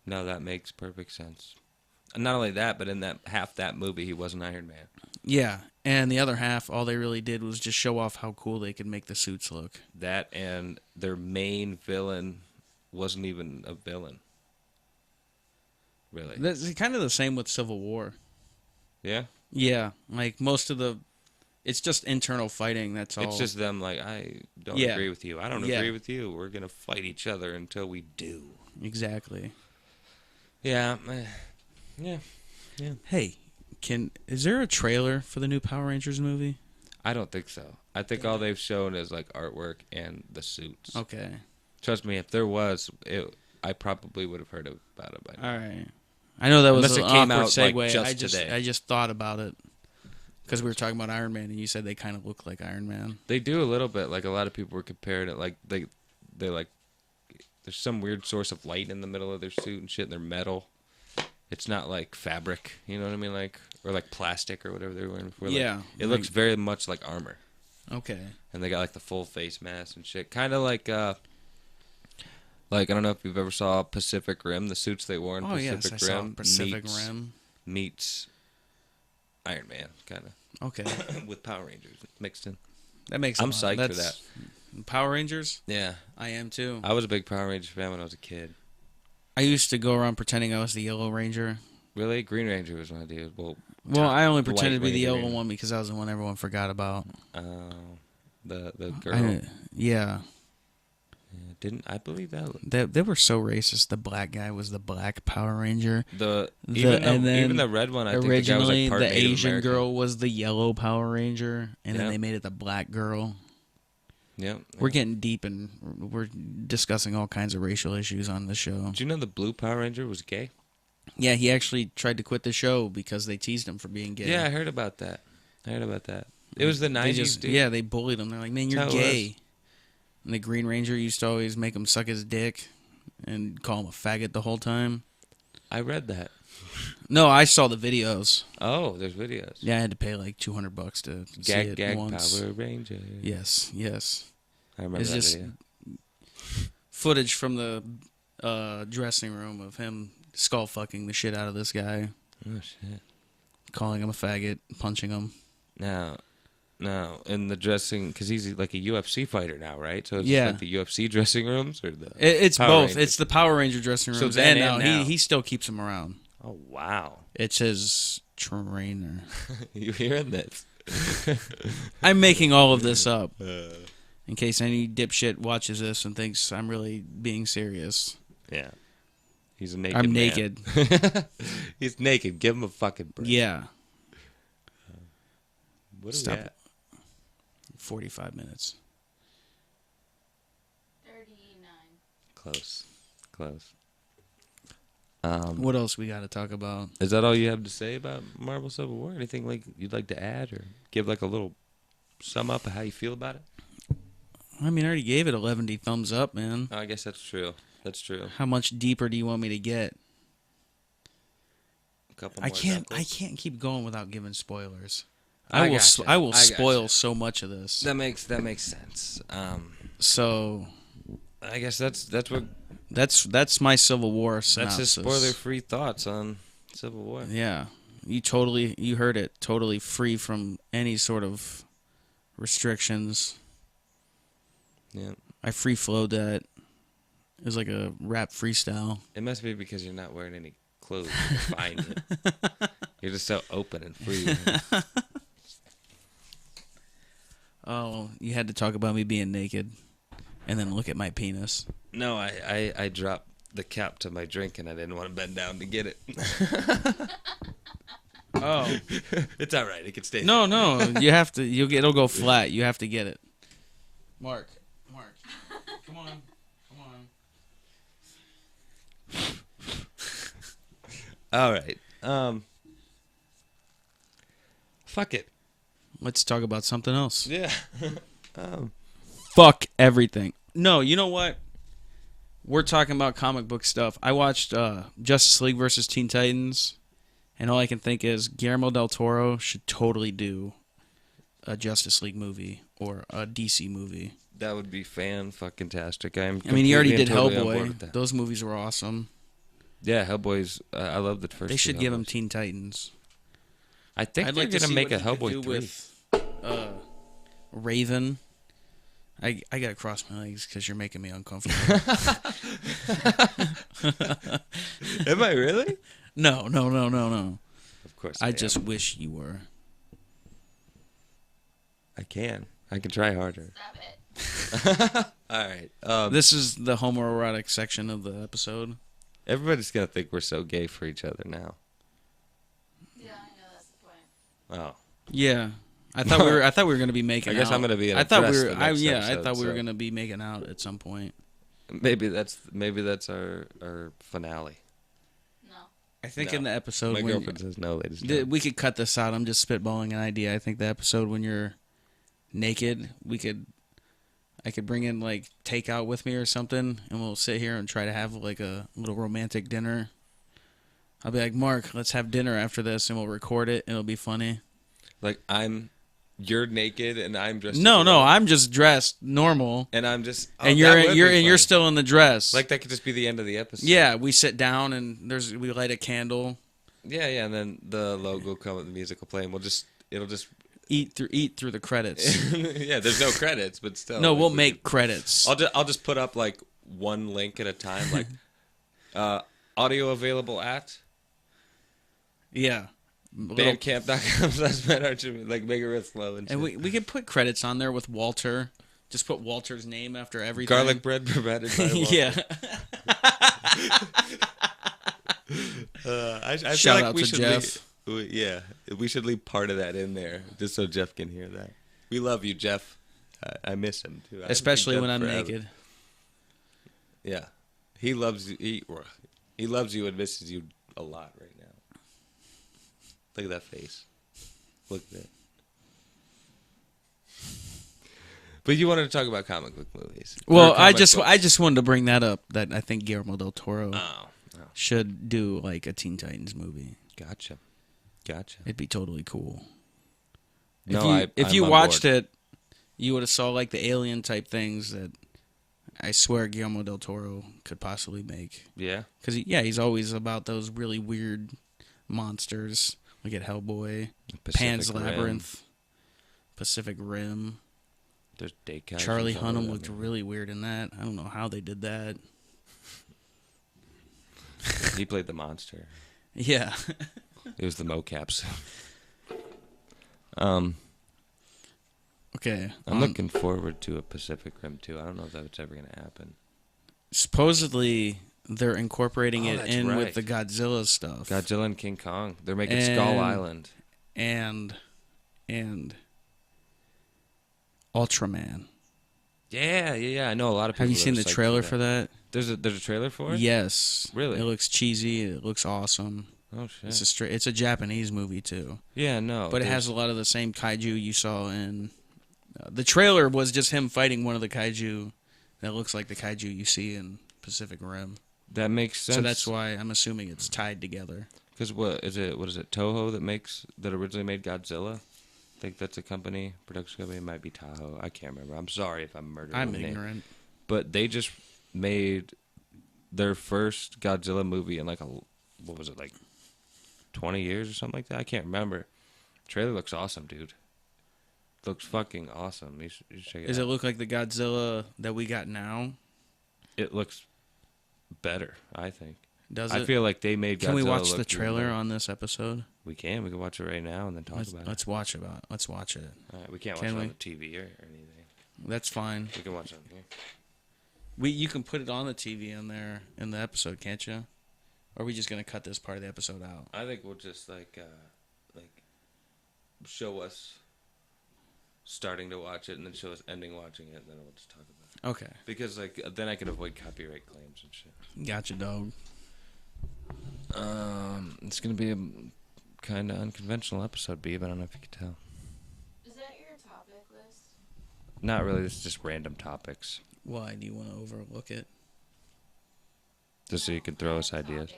No, that makes perfect sense. And not only that, but in that movie, he wasn't Iron Man. Yeah, and the other half, all they really did was just show off how cool they could make the suits look. That and their main villain wasn't even a villain. Really? That's kind of the same with Civil War. Yeah? Yeah, like it's just internal fighting, that's all. It's just them like, I don't Yeah. agree with you. I don't Yeah. agree with you. We're going to fight each other until we do. Exactly. Yeah. Yeah. Hey, is there a trailer for the new Power Rangers movie? I don't think so. I think all they've shown is like artwork and the suits. Okay. Trust me, if there was, I probably would have heard about it by now. All right. I know that was Unless an it came awkward out, like, segue. just today. I just thought about it because we were talking about Iron Man, and you said they kind of look like Iron Man. They do a little bit. Like a lot of people were comparing it. Like they're like, there's some weird source of light in the middle of their suit and shit. And they're metal. It's not like fabric. You know what I mean? Like or like plastic or whatever they're wearing before. Like, Yeah, it looks very much like armor. Okay. And they got like the full face mask and shit. Kind of like I don't know if you've ever saw Pacific Rim. The suits they wore in Oh yes, Pacific I Rim saw Pacific Rim. meets Iron Man, kind of Okay, with Power Rangers mixed in. that makes. I'm a lot. psyched for That's- Power Rangers. Yeah, I am too. I was a big Power Rangers fan when I was a kid. I used to go around pretending I was the Yellow Ranger. Really? Green Ranger was my dude. Well, I only White pretended to be the Ranger. yellow one because that was the one everyone forgot about. The girl. Yeah. Didn't I believe that? They were so racist. The black guy was the black Power Ranger. Even the red one. I think the guy was originally like part the Native Asian American. girl was the yellow Power Ranger, and then Yep. they made it the black girl. Yep. We're getting deep and we're discussing all kinds of racial issues on the show. Did you know the blue Power Ranger was gay? Yeah, he actually tried to quit the show because they teased him for being gay. Yeah, I heard about that. It was the 90s, dude. Yeah, they bullied him. They're like, man, you're That's how it gay. was. And the Green Ranger used to always make him suck his dick and call him a faggot the whole time. I read that. No, I saw the videos. Oh, there's videos. Yeah, I had to pay like $200 to see it Gag once. Power Ranger. Yes. I remember It's that just video. footage from the dressing room of him skull fucking the shit out of this guy, Oh shit. calling him a faggot, punching him. Now, in the dressing, because he's like a UFC fighter now, right? So it's Yeah. like the UFC dressing rooms or the It's Power both. Ranger? It's the Power Ranger dressing So rooms, then and and now now. he still keeps him around. Oh wow, It's his trainer. you hearing this? I'm making all of this up in case any dipshit watches this and thinks I'm really being serious. Yeah, he's a naked. I'm man. naked. He's naked. Give him a fucking break. Yeah. What is Stop. that? 45 minutes. 39. Close. What else we got to talk about? Is that all you have to say about Marvel Civil War? Anything like you'd like to add or give like a little sum up of how you feel about it? I mean, I already gave it 11 thumbs up, man. Oh, I guess that's true. That's true. How much deeper do you want me to get? A couple. I more can't knuckles. keep going without giving spoilers. I I will gotcha. I will I spoil gotcha. so much of this. That makes sense. So I guess that's what that's my Civil War that's synopsis. his spoiler-free thoughts on Civil War. Yeah. You heard it. Totally free from any sort of restrictions. Yeah. I free flowed that. It was like a rap freestyle. It must be because you're not wearing any clothes to define you. You're just so open and free. Man. Oh, you had to talk about me being naked and then look at my penis. No, I dropped the cap to my drink and I didn't want to bend down to get it. Oh. It's all right. It can stay. No, you have to it'll go flat. You have to get it. Mark. Come on. All right. Fuck it. Let's talk about something else. Yeah. Fuck everything. No, you know what? We're talking about comic book stuff. I watched Justice League versus Teen Titans, and all I can think is Guillermo del Toro should totally do a Justice League movie or a DC movie. That would be fan-fucking-tastic. I mean, he already did totally on board with Hellboy. that. Those movies were awesome. Yeah, Hellboy's. I love the first. They should two give him Hellboys. Teen Titans. I think I'd they're like to gonna see make what a he could Hellboy do 3. with Raven. I gotta cross my legs because you're making me uncomfortable. Am I really? No. Of course. I am. just wish you were. I can try harder. Stop it. All right. This is the homoerotic section of the episode. Everybody's gonna think we're so gay for each other now. Yeah, I know that's the point. Oh. Yeah, I thought we were gonna be making. I guess out. I'm gonna be in a I thought dress we were. the next I episode, thought we were so- gonna be making out at some point. Maybe that's our finale. No. I think No. in the episode My when girlfriend says no, ladies. and gentlemen. we could cut this out. I'm just spitballing an idea. I think the episode when you're naked, I could bring in like takeout with me or something, and we'll sit here and try to have like a little romantic dinner. I'll be like, Mark, let's have dinner after this, and we'll record it, and it'll be funny. Like you're naked and I'm dressed. No, as a woman, I'm just dressed normal, and I'm just. and that would be you're funny. still in the dress. Like that could just be the end of the episode. Yeah, we sit down and we light a candle, Yeah, and then the logo will come with the music will play, and it'll just. eat through the credits. Yeah, there's no credits, but still. No, like, we'll we make could- credits. I'll just put up like one link at a time, like audio available at. Yeah. Bandcamp.com/Matt like make it real slow and And shit. we could put credits on there with Walter. Just put Walter's name after everything. Garlic bread provided by Walter. Yeah. I feel Shout like out we to should Jeff. we should leave part of that in there just so Jeff can hear that. We love you, Jeff. I miss him too. I haven't Especially seen when Jeff I'm forever. naked. Yeah, he loves you. He loves you and misses you a lot right now. Look at that face. Look at that. But you wanted to talk about comic book movies. Well, Or comic books. I just wanted to bring that up. That I think Guillermo del Toro Oh, should do like a Teen Titans movie. gotcha. It'd be totally cool. No, if I'm you on watched board. it, you would have saw like the alien type things that I swear Guillermo del Toro could possibly make. Yeah. Because he's always about those really weird monsters. Like at Hellboy, Pacific Pan's Rim. Labyrinth, Pacific Rim. There's Day Guys. Charlie Hunnam looked really weird in that. I don't know how they did that. He played the monster. Yeah. It was the mocaps. Okay. I'm looking forward to a Pacific Rim 2. I don't know if that's ever going to happen. Supposedly, they're incorporating Oh, it that's in right. with the Godzilla stuff. Godzilla and King Kong. They're making Skull Island. And Ultraman. Yeah. I know a lot of people. Have you that seen are the psyched trailer for that? There's a trailer for it? Yes. Really? It looks cheesy. It looks awesome. Oh shit. It's a Japanese movie too. Yeah, no. But it has a lot of the same kaiju you saw in the trailer was just him fighting one of the kaiju that looks like the kaiju you see in Pacific Rim. That makes sense. So that's why I'm assuming it's tied together. Because what is it? Toho that originally made Godzilla? I think that's a production company. It might be Tahoe. I can't remember. I'm sorry if I'm murdering I'm the name. ignorant. But they just made their first Godzilla movie in like what was it, like 20 years or something like that? I can't remember. Trailer looks awesome, dude. Looks fucking awesome. You should check it out. Does it look like the Godzilla that we got now? It looks better, I think. Does I it? feel like they made Godzilla Can we watch look the even trailer better. on this episode? We can. We can watch it right now and then talk about it. Let's watch it. All right, we can't watch Can it we? on the TV or anything. That's fine. We can watch it on here. You can put it on the TV in there in the episode, can't you? Or are we just gonna cut this part of the episode out? I think we'll just like show us starting to watch it and then show us ending watching it and then we'll just talk about it. Okay, Because like then I can avoid copyright claims and shit. gotcha, dog. It's gonna be a kind of unconventional episode, Beeb. I don't know if you can tell. Is that your topic list? Not really. This is just random topics, Why do you want to overlook it? just so you can throw us ideas.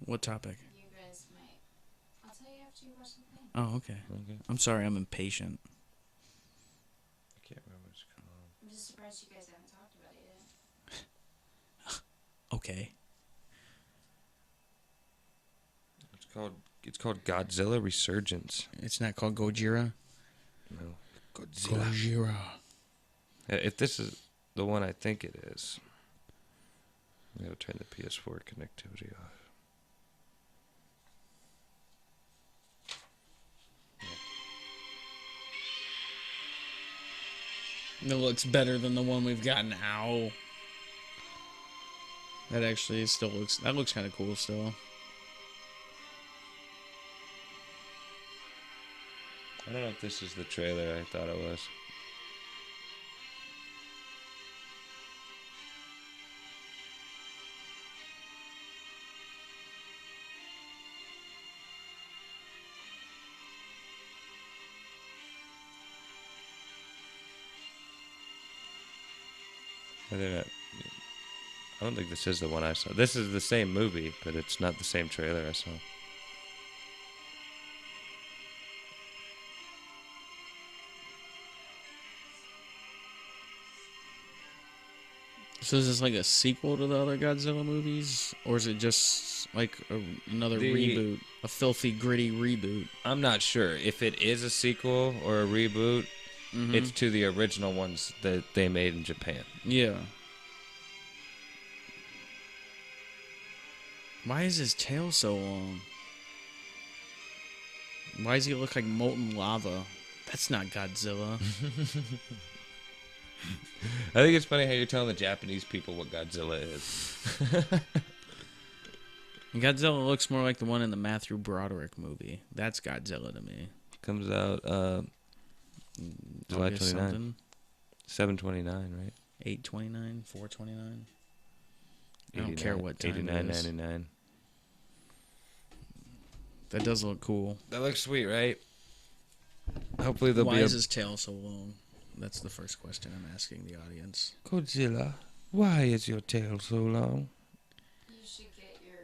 What topic? You guys might. I'll tell you after you watch the thing. Oh, okay. Okay. I'm sorry, I'm impatient. I can't remember what it's called. I'm just surprised you guys haven't talked about it yet. Okay. It's called Godzilla Resurgence. It's not called Gojira. No, Godzilla. Gojira. If this is the one I think it is, I'm gonna turn the PS4 connectivity off. It looks better than the one we've got now. That actually still looks kind of cool still. I don't know if this is the trailer I thought it was. I don't think this is the one I saw. This is the same movie, but it's not the same trailer I saw. So is this like a sequel to the other Godzilla movies? Or is it just like another reboot? A filthy, gritty reboot? I'm not sure if it is a sequel or a reboot. Mm-hmm. It's to the original ones that they made in Japan. Yeah. Why is his tail so long? Why does he look like molten lava? That's not Godzilla. I think it's funny how you're telling the Japanese people what Godzilla is. Godzilla looks more like the one in the Matthew Broderick movie. That's Godzilla to me. Comes out July August 29. something. 7/29, right? 8/29, 4/29. I don't care what time it is. 89.99. That does look cool. That looks sweet, right? Hopefully there'll Why be is his tail so long? That's the first question I'm asking the audience. Godzilla, why is your tail so long? You should get your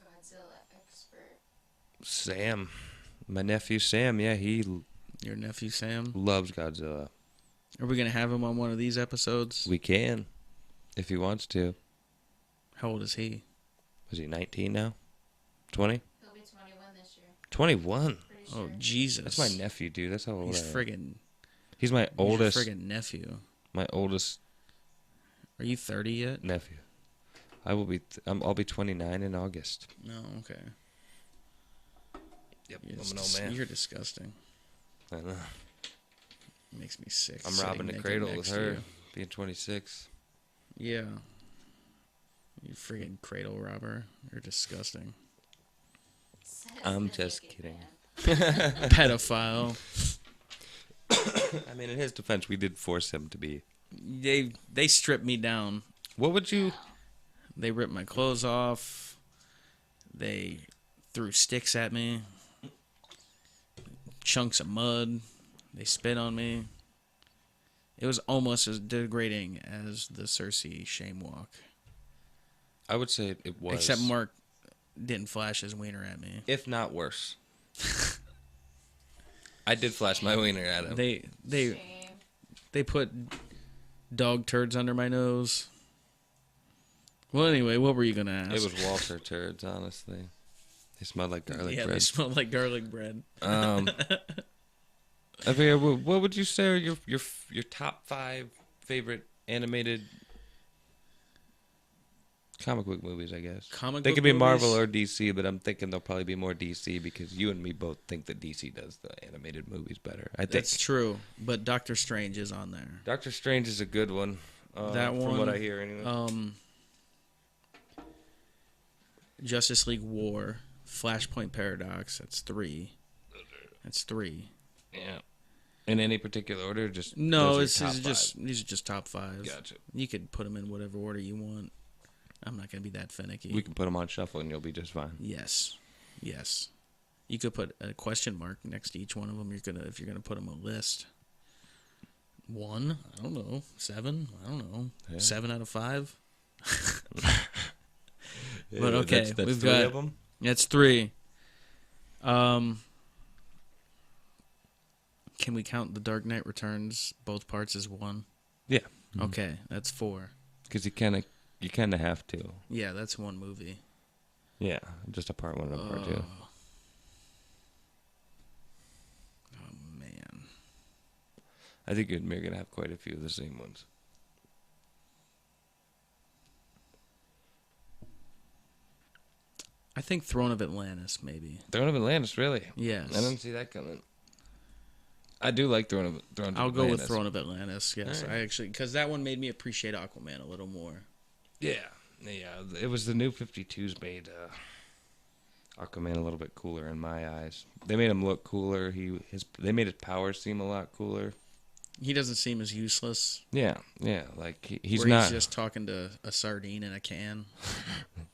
Godzilla expert. Sam. My nephew Sam, yeah, he Your nephew Sam? loves Godzilla. Are we going to have him on one of these episodes? We can, if he wants to. How old is he? Is he 19 now? 20? He'll be 21 this year. 21? Pretty sure. Oh, Jesus. That's my nephew, dude. That's how old He's I am. friggin'... He's my oldest. He's your friggin' nephew. My oldest Are you 30 yet? nephew. I will be. I'll be 29 in August. No, okay. Yep, You're, I'm an old man. you're disgusting. I know. Makes me sick. I'm sitting robbing the naked cradle with next to her, you. being 26. Yeah. You friggin' cradle robber. You're disgusting. Says I'm the just naked kidding. man. Pedophile. I mean, in his defense, we did force him to be. They stripped me down. What would you? They ripped my clothes off. They threw sticks at me. Chunks of mud. They spit on me. It was almost as degrading as the Cersei shame walk. I would say it was. Except Mark didn't flash his wiener at me. if not worse. I did flash my wiener at him. They Shame. put dog turds under my nose. Well, anyway, what were you gonna ask? It was Walter turds, honestly. They smelled like garlic yeah, they bread. smelled like garlic bread. I figure, what would you say are your top 5 favorite animated comic book movies? I guess they book could be Marvel movies? or DC, but I'm thinking they'll probably be more DC because you and me both think that DC does the animated movies better. I think That's true, but Doctor Strange is on there. Doctor Strange is a good one. That from one, what I hear, anyway. Justice League War, Flashpoint Paradox. That's 3. That's 3. Yeah. In any particular order, just No, those are it's top just 5. these are just top 5. Gotcha. You could put them in whatever order you want. I'm not gonna be that finicky. We can put them on shuffle and you'll be just fine. Yes. You could put a question mark next to each one of them. If you're gonna put them on a list. 1, I don't know. 7, I don't know. Yeah. 7 out of 5. Yeah, But okay, that's we've 3 got- of them. That's 3. Can we count The Dark Knight Returns both parts as 1? Yeah, Okay, that's 4. because you kind of have to. Yeah, that's 1 movie. Yeah, just a part 1 and a part 2. Oh man. I think you're gonna have quite a few of the same ones. I think Throne of Atlantis, maybe. Throne of Atlantis, really? Yes. I didn't see that coming. I do like Throne of Atlantis. I'll go with Throne of Atlantis. Yes, All right. I actually, because that one made me appreciate Aquaman a little more. Yeah. It was the new 52s made Aquaman a little bit cooler in my eyes. They made him look cooler. They made his powers seem a lot cooler. He doesn't seem as useless. Yeah. Like he's where not. He's just talking to a sardine in a can.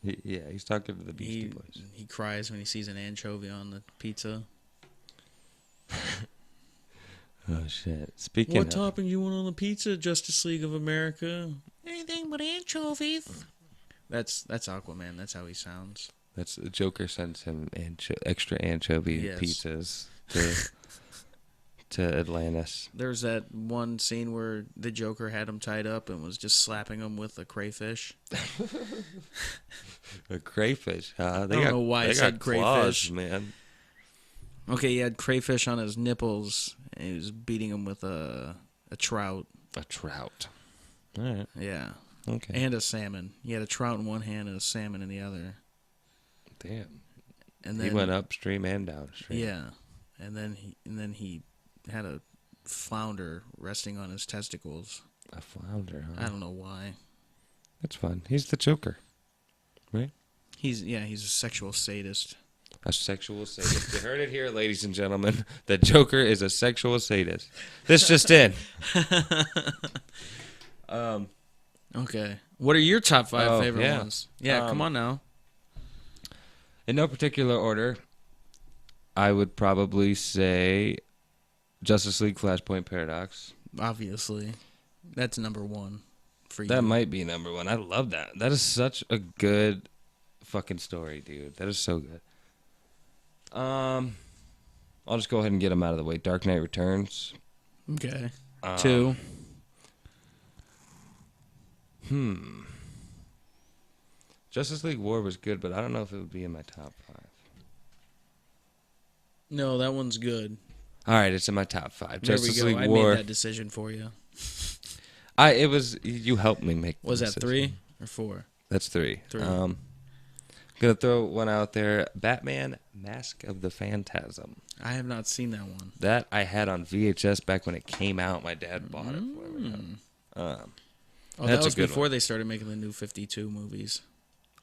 He's talking to the Beastie Boys. He cries when he sees an anchovy on the pizza. Oh shit! Speaking What of, topping you want on the pizza, Justice League of America? Anything but anchovies. That's Aquaman. That's how he sounds. that's the Joker sends him extra anchovy Yes. pizzas to Atlantis. There's that one scene where the Joker had him tied up and was just slapping him with a crayfish. A crayfish, huh? I don't know why I they said got claws, crayfish. man. Okay, he had crayfish on his nipples, and he was beating him with a trout. A trout. All right. Yeah. Okay. And a salmon. He had a trout in one hand and a salmon in the other. Damn. And He then went upstream and downstream. Yeah, and then he had a flounder resting on his testicles. A flounder, huh? I don't know why. That's fun. He's the Joker, right? He's a sexual sadist. A sexual sadist. You heard it here, ladies and gentlemen. The Joker is a sexual sadist. This just in. Okay. What are your top 5 favorite yeah. ones? Yeah, come on now. In no particular order, I would probably say Justice League Flashpoint Paradox. Obviously. That's number 1 for you. That might be number 1. I love that. That is such a good fucking story, dude. That is so good. I'll just go ahead and get them out of the way. Dark Knight Returns. Okay. 2. Justice League War was good, but I don't know if it would be in my top 5. No, that one's good. All right, it's in my top 5. There Justice we go. League I War. made that decision for you. It was you helped me make. Was the that decision. 3 or 4? That's 3. 3. Gonna throw one out there. Batman: Mask of the Phantasm. I have not seen that one. That I had on VHS back when it came out. My dad bought it for me. That That's a was good before one. they started making the new 52 movies.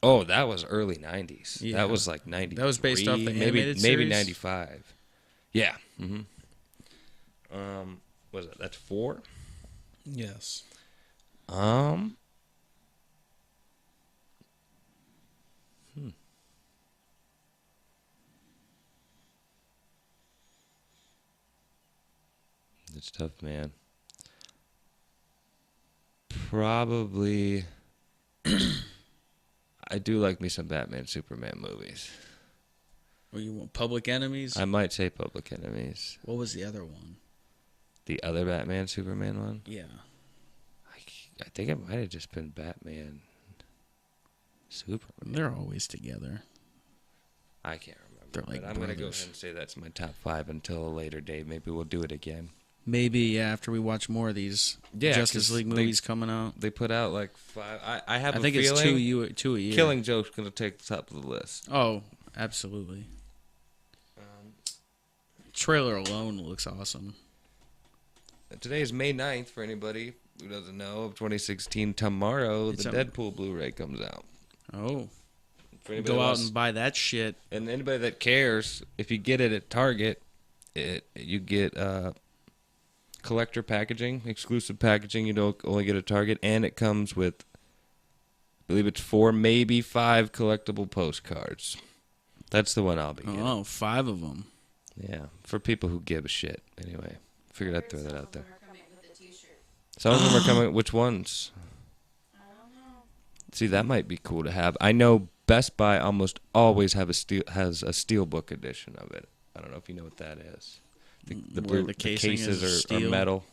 Oh, that was early 90s. Yeah. That was like 90. That was based off the maybe animated maybe series? 95. Yeah. Was it? That's 4. Yes. It's tough, man. Probably. I do like me some Batman Superman movies. Or you want Public Enemies? I might say Public Enemies. What was the other one? The other Batman Superman one? Yeah. I think it might have just been Batman Superman. They're always together. I can't remember. They're like but I'm going to go brothers. ahead and say that's my top 5 until a later date. Maybe we'll do it again. Maybe, yeah, after we watch more of these Justice 'cause League movies coming out. They put out like 5. I have I a think feeling it's two a year. Killing Joke's going to take the top of the list. Oh, absolutely. Trailer alone looks awesome. Today is May 9th for anybody who doesn't know of 2016. Tomorrow, It's the a- Deadpool Blu-ray comes out. Oh. For anybody Go who out wants- and buy that shit. and anybody that cares, if you get it at Target, you get collector packaging, exclusive packaging. You don't only get at Target, and it comes with, I believe it's 4, maybe 5 collectible postcards. That's the one I'll be getting. Oh, 5 of them. Yeah, for people who give a shit. Anyway, figured I'd throw that out there. Some of them are coming. Which ones? See, that might be cool to have. I know Best Buy almost always has a steelbook edition of it. I don't know if you know what that is. Where the casing cases is are steel. metal.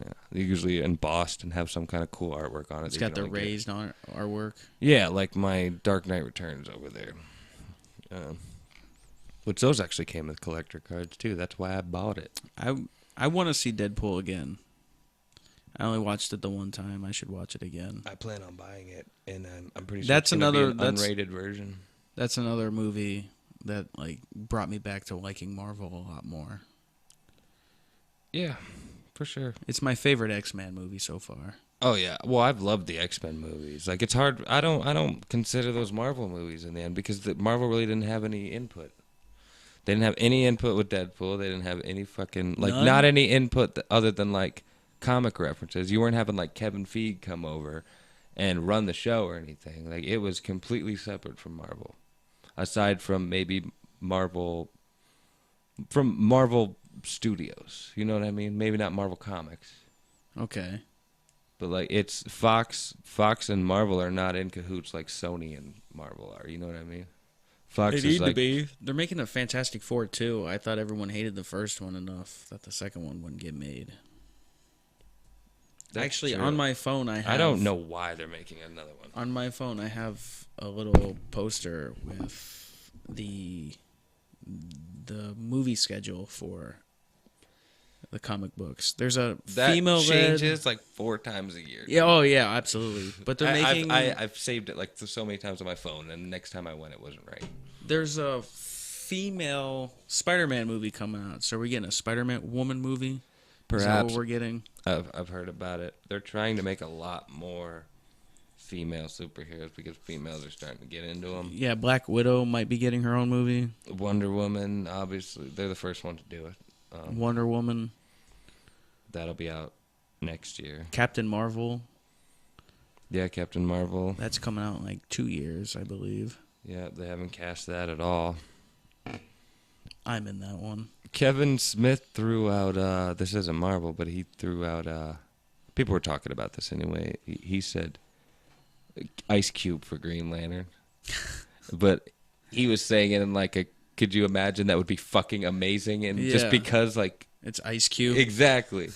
Yeah, they're usually embossed and have some kind of cool artwork on it. It's that you got the can only get. raised artwork. Yeah, like my Dark Knight Returns over there. Which those actually came with collector cards too. That's why I bought it. I want to see Deadpool again. I only watched it the one time. I should watch it again. I plan on buying it, and I'm pretty sure That's it's gonna be another- an that's- unrated version. That's another movie that like brought me back to liking Marvel a lot more. Yeah, for sure. It's my favorite X-Men movie so far. Oh yeah. Well, I've loved the X-Men movies. Like it's hard. I don't consider those Marvel movies in the end because Marvel really didn't have any input. They didn't have any input with Deadpool. They didn't have any fucking None? not any input other than like comic references. You weren't having like Kevin Feige come over and run the show or anything. Like it was completely separate from Marvel. Aside from maybe Marvel Studios. You know what I mean? Maybe not Marvel Comics. Okay. But like it's Fox and Marvel are not in cahoots like Sony and Marvel are. You know what I mean? Fox They is need like to be. They're making a Fantastic Four too. I thought everyone hated the first one enough that the second one wouldn't get made. That's Actually, true. on my phone, I don't know why they're making another one. On my phone, I have a little poster with the movie schedule for the comic books. There's a That female changes like 4 times a year. Yeah, oh yeah, absolutely. But they're making. I've saved it like so many times on my phone, and the next time I went, it wasn't right. There's a female Spider-Man movie coming out. So we're getting a Spider-Man woman movie. Is that Perhaps what we're getting? I've heard about it. They're trying to make a lot more female superheroes because females are starting to get into them. Yeah, Black Widow might be getting her own movie. Wonder Woman, obviously, they're the first one to do it. Wonder Woman. That'll be out next year. Captain Marvel. Yeah, Captain Marvel. That's coming out in like 2 years, I believe. Yeah, they haven't cast that at all. I'm in that one. Kevin Smith threw out, this isn't Marvel, but he threw out, people were talking about this anyway. He said Ice Cube for Green Lantern. But he was saying it in like a, could you imagine that would be fucking amazing? And just Yeah. because like, It's Ice Cube. exactly.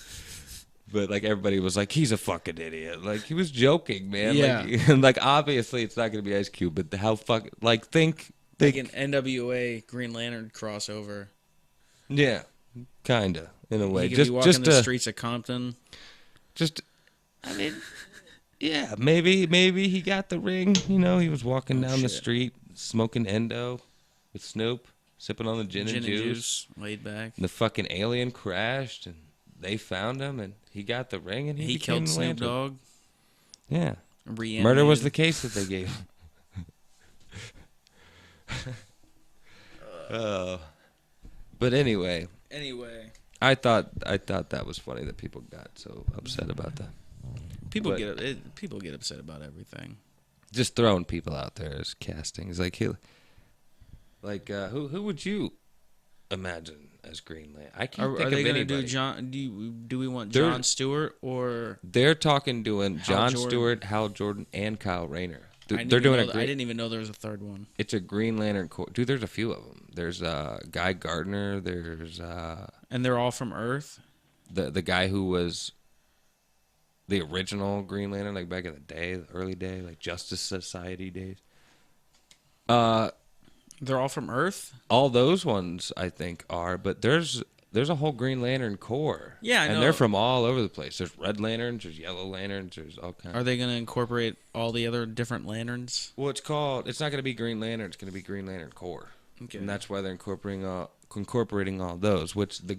But like everybody was like, he's a fucking idiot. Like he was joking, man. Yeah. Like, and like obviously it's not gonna be Ice Cube, but how fuck like think Like an NWA Green Lantern crossover. yeah, kinda in a way. He could be walking the to- streets of Compton. just I mean, yeah, maybe he got the ring. You know, he was walking down the shit. street smoking Endo with Snoop, sipping on the gin and juice. Laid back. And the fucking alien crashed, and they found him, and he got the ring, and he became killed the Snoop Lantern. Dogg. Yeah, Reanimated. murder was the case that they gave him. But anyway, Anyway, I thought that was funny that people got so upset about that. people But- get upset about everything. Just throwing people out there as castings, like who would you imagine as Green Lantern? I can't Are think they of going to anybody. do John? Do we want They're- John Stewart or They're talking doing John Jordan. Stewart, Hal Jordan, and Kyle Rayner. They're I doing a I great. didn't even know there was a third one. It's a Green Lantern Corps. Dude, there's a few of them. There's Guy Gardner. There's And they're all from Earth. the guy who was the original Green Lantern, like back in the day, the early day, like Justice Society days. They're all from Earth. All those ones I think are, but there's a whole Green Lantern Corps. Yeah, I and know. they're from all over the place. There's Red Lanterns, there's Yellow Lanterns, there's all kinds. Are they going to incorporate all the other different lanterns? Well, it's not going to be Green Lantern. It's going to be Green Lantern Corps. Okay. And that's why they're incorporating all those. Which the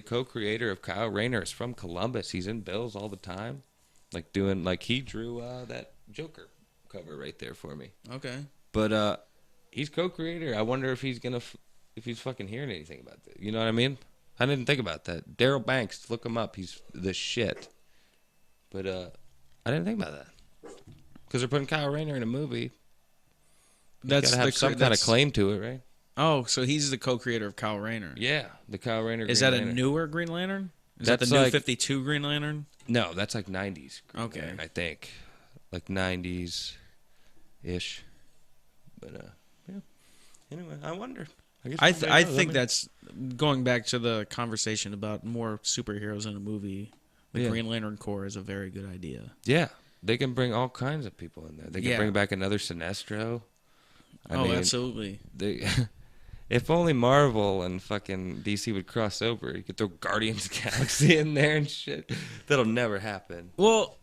co-creator of Kyle Rayner is from Columbus. He's in bills all the time, like he drew that Joker cover right there for me. Okay. But he's co-creator. I wonder if he's if he's fucking hearing anything about that. You know what I mean? I didn't think about that. Daryl Banks, look him up. He's the shit. But I didn't think about that because they're putting Kyle Rayner in a movie. That's Gotta have some kind of claim to it, right? Oh, so he's the co-creator of Kyle Rayner. Yeah, the Kyle Rayner. Is Green that Lantern. a newer Green Lantern? Is that That's the new like- 52 Green Lantern? No, that's like 90s. Green Okay. Lantern, I think, like 90s ish. But yeah. Anyway, I wonder. guess I nobody knows. think mean, that's going back to the conversation about more superheroes in a movie. The Yeah. Green Lantern Corps is a very good idea. yeah, they can bring all kinds of people in there. They can Yeah. bring back another Sinestro. I mean, Absolutely. They, if only Marvel and fucking DC would cross over, you could throw Guardians of the Galaxy in there and shit. That'll never happen. Well,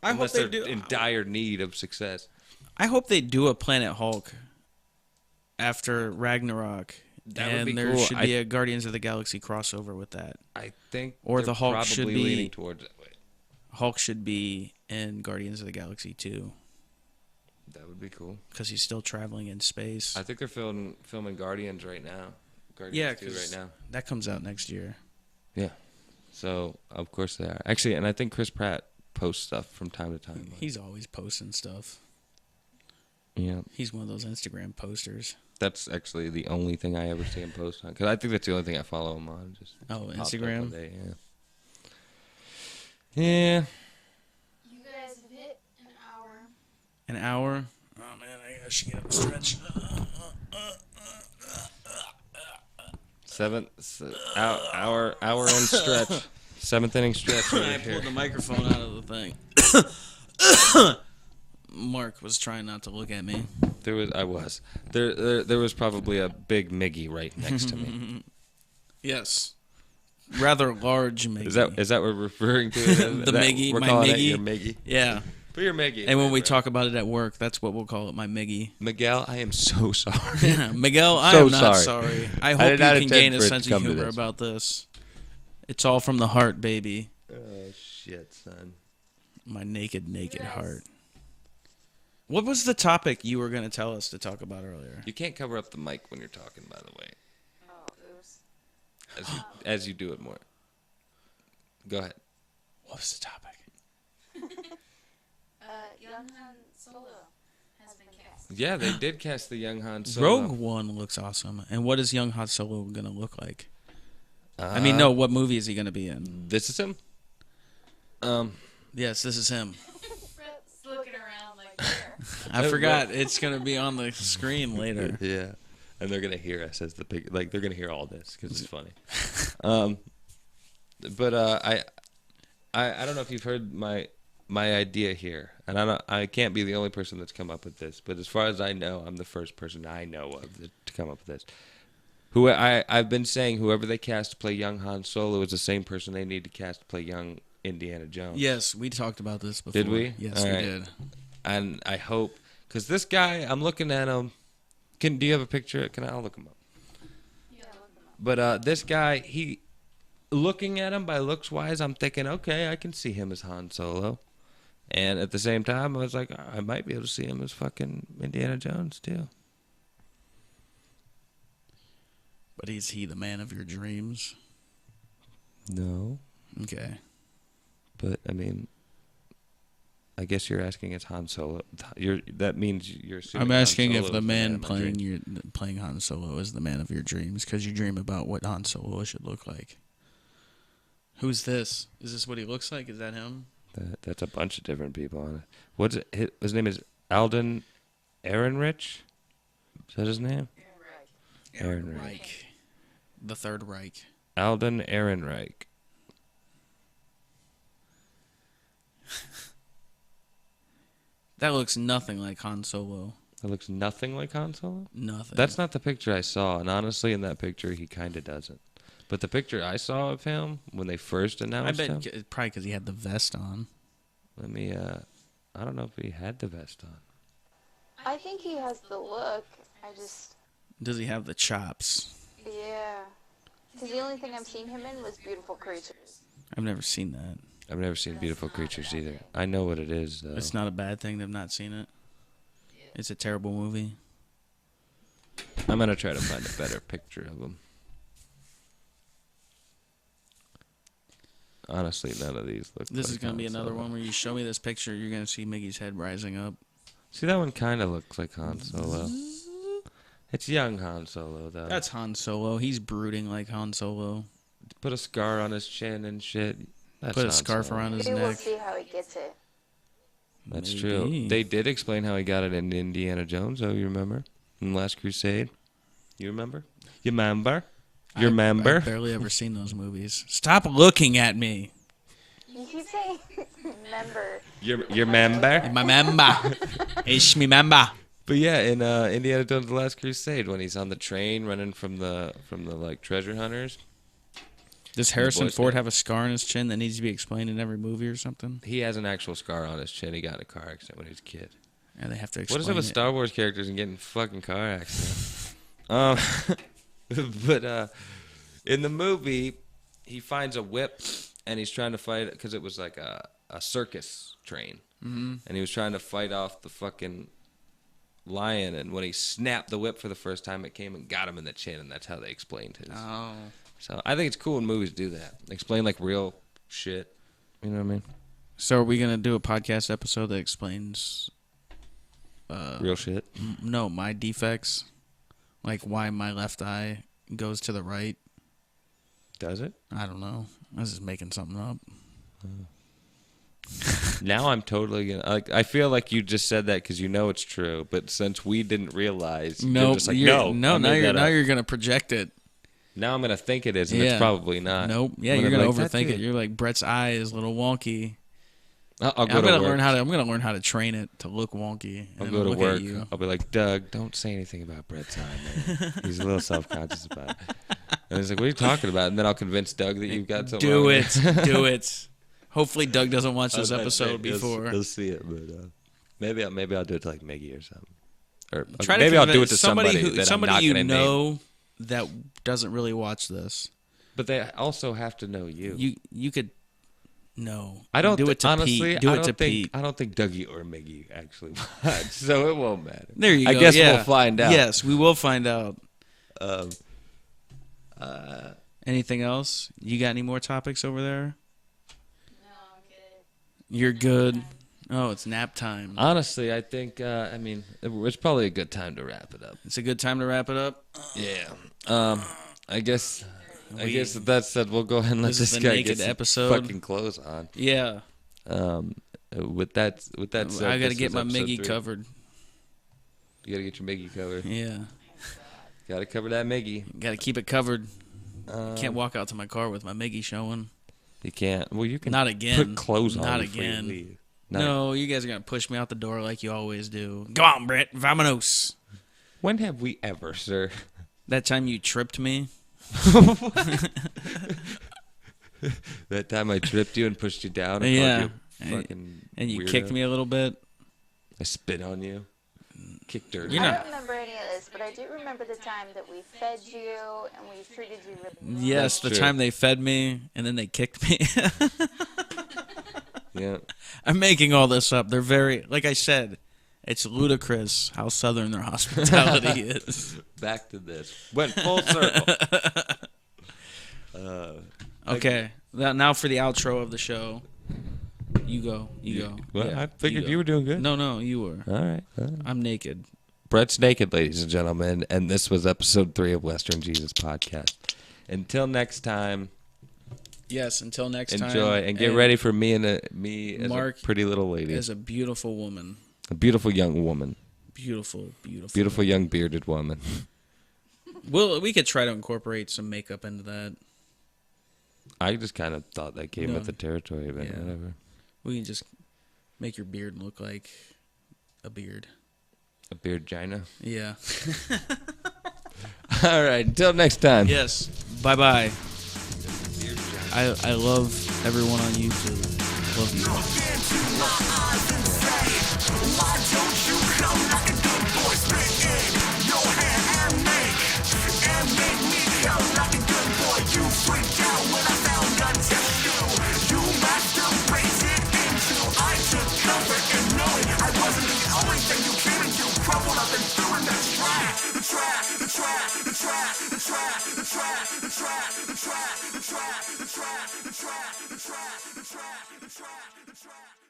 I Unless hope they they're do. in dire need of success. I hope they do a Planet Hulk after Ragnarok. That would be there cool. should be a Guardians of the Galaxy crossover with that. I think Or they're the Hulk probably should be- leaning towards that way. Hulk should be in Guardians of the Galaxy 2 That would be cool. because he's still traveling in space. I think they're filming Guardians right now. Yeah, Guardians 2 'cause right now. that comes out next year. Yeah. So of course they are. Actually, and I think Chris Pratt posts stuff from time to time. He's always posting stuff. Yeah. He's one of those Instagram posters. That's actually the only thing I ever see him post on. Because I think that's the only thing I follow him on. Just Oh, popped up Instagram? one day, yeah. Yeah. You guys have hit an hour. An hour? Oh, man, I should get up and stretch. Hour and stretch. 7th inning stretch over I here. pulled the microphone out of the thing. Mark was trying not to look at me. There was probably a big Miggy right next to me. Yes. rather large Miggy. Is that what we're referring to it as? The Miggy, We're my calling Miggy. it your Miggy. Yeah. Put your Miggy. And when we talk about it at work, that's what we'll call it, my Miggy. Miguel, I am so sorry. Miguel, I So am not sorry. sorry. I I hope did you not can intend gain for a it to sense of come to humor this. about this. It's all from the heart, baby. Oh shit, son. My naked heart. What was the topic you were going to tell us to talk about earlier? You can't cover up the mic when you're talking, by the way. Oh, oops. As you do it more. Go ahead. What was the topic? Young Han Solo has been cast. Yeah, they did cast the young Han Solo. Rogue One looks awesome. And what is young Han Solo going to look like? I mean, no, what movie is he going to be in? This is him. Yes, this is him. Brett's looking around like there. I forgot it's going to be on the screen later. Yeah, and they're gonna hear us as the pig. Like they're gonna hear all this because it's funny. But I don't know if you've heard my idea here, and I can't be the only person that's come up with this. But as far as I know, I'm the first person I know of to come up with this. I've been saying whoever they cast to play young Han Solo is the same person they need to cast to play young Indiana Jones. Yes, we talked about this before. Did we? Yes, All we right. did. And I hope, because this guy, I'm looking at him. Do you have a picture? I'll look him up. Yeah, look them up. But this guy, looking at him by looks wise, I'm thinking, okay, I can see him as Han Solo. And at the same time, I was like, I might be able to see him as fucking Indiana Jones too. But is he the man of your dreams? No, Okay. but I mean, I guess you're asking as Han Solo. That means you're assuming. I'm asking Han if Solo the is man of my dreams. playing Han Solo is the man of your dreams because you dream about what Han Solo should look like. Who's this? Is this what he looks like? Is that him? That's a bunch of different people on it. What's it? His name is Alden Ehrenreich. Is that his name? Ehrenreich. Reich. The Third Reich. Alden Ehrenreich. That looks nothing like Han Solo. That looks nothing like Han Solo. Nothing. That's not the picture I saw, and honestly, in that picture, he kind of doesn't. But the picture I saw of him when they first I announced bet him, probably because he had the vest on. let me. I don't know if he had the vest on. I think he has the look. I just, Does he have the chops? yeah. Because the only thing I've seen him in was Beautiful Creatures. I've never seen that. I've never seen Beautiful Creatures either. I know what it is, though. It's not a bad thing to have not seen it. It's a terrible movie. I'm gonna try to find a better picture of him. Honestly, none of these look. This like is going to be Han another Solo. one where you show me this picture, you're going to see Mickey's head rising up. See, that one kind of looks like Han Solo. It's young Han Solo, though. That's Han Solo. He's brooding like Han Solo. Put a scar on his chin and shit. That's Put a Han scarf Solo. around his Maybe we'll neck. see how he gets it. That's Maybe. true. They did explain how he got it in Indiana Jones, though, you remember? In Last Crusade. You remember? You remember? You remember? I've barely ever seen those movies. Stop looking at me. You keep saying member. You remember? My member. It's me member. But yeah, in Indiana Jones: The Last Crusade, when he's on the train running from the like treasure hunters, Does Harrison Boy Ford Scout. have a scar on his chin that needs to be explained in every movie or something? he has an actual scar on his chin. He got in a car accident when he was a kid. And they have to What explain is it with it. Star Wars characters and getting fucking car accidents? But in the movie, he finds a whip and he's trying to fight it because it was like a circus train, and he was trying to fight off the fucking lion. And when he snapped the whip for the first time, it came and got him in the chin, and that's how they explained his. Oh. So I think it's cool when movies do that. Explain like real shit. You know what I mean? So are we going to do a podcast episode that explains... Real shit. No, my defects. Like why my left eye goes to the right. Does it? I don't know. I was just making something up. Now I'm totally gonna. Like, I feel like you just said that because you know it's true, but since we didn't realize, you're Nope, just like, you're- no, I made that now up. you're gonna project it. Now I'm gonna think it is, and Yeah. it's probably not. Nope. Yeah, I'm you're be gonna like, "That's overthink it. You're like Brett's eye is a little wonky. I'll I'm go to gonna work. learn how to. I'm gonna learn how to train it to look wonky. I'll and go to look work. At you. I'll be like, Doug, don't say anything about Brett's eye, man. He's a little self-conscious about it. And he's like, what are you talking about? And then I'll convince Doug that you've got something. Do it. Do it. Hopefully Doug doesn't watch this episode He'll before. see it, but maybe I'll do it to like Miggy or something. Or Try maybe I'll do it to somebody somebody that somebody I'm not you gonna know name. that doesn't really watch this. But they also have to know you. You could no. I don't do it to honestly. Pete. Do I it don't to think Pete. I don't think Dougie or Miggy actually watch, so it won't matter. There you go. I guess yeah. we'll find out. Yes, we will find out. Um, Anything else? You got any more topics over there? No, I'm good. You're good. Oh, it's nap time. honestly, I think. I mean, it's probably a good time to wrap it up. It's a good time to wrap it up. Yeah. I guess. I We- guess with that said, we'll go ahead and let This is this the guy naked get some episode. fucking clothes on. Yeah. With that said, I got to this get was my episode Miggy 3. covered. You gotta get your Miggy covered. Yeah. Gotta cover that Miggy. Got to keep it covered. Can't walk out to my car with my Miggy showing. You can't. Well, you can. Not again. Put clothes on. Not before you again. leave. No, you guys are going to push me out the door like you always do. Go on, Brett. Vamonos. When have we ever, sir? That time you tripped me. That time I tripped you and pushed you down. And Yeah. called you a fucking And you weirdo. kicked me a little bit. I spit on you. Kicked dirt. You're I not- don't remember any of this, but I do remember the time that we fed you and we treated you really well. Yes, the true. time they fed me and then they kicked me. Yeah. I'm making all this up. They're very, like I said, it's ludicrous how southern their hospitality is. Back to this. Went full circle. Okay, now for the outro of the show. You go. You go. Well, Yeah, I figured go. you were doing good. No, you were. All right. I'm naked. Brett's naked, ladies and gentlemen, and this was episode 3 of Western Jesus Podcast. Until next time, Yes, until next time. enjoy and get ready for me as Mark a pretty little lady, As a beautiful woman. a beautiful young woman, Beautiful. beautiful young bearded woman. We could try to incorporate some makeup into that. I just kind of thought that came No. with the territory, but Yeah. whatever. We can just make your beard look like a beard. A beard gina. Yeah. All right. Until next time. Yes. Bye-bye. I love everyone on YouTube. Love you. Why don't you come like a good boy, spit in your hand and make me come like a good boy. You freaked out when I found a tissue. You masturbated into. I took comfort in knowing I wasn't the only thing you came into. Crumpled up and threw in the trash. The trash, the trash, the trash, the trash, the trash, the trash, the trash, the trash, the trash, the trash, the trash, the trash, the trash, the trash.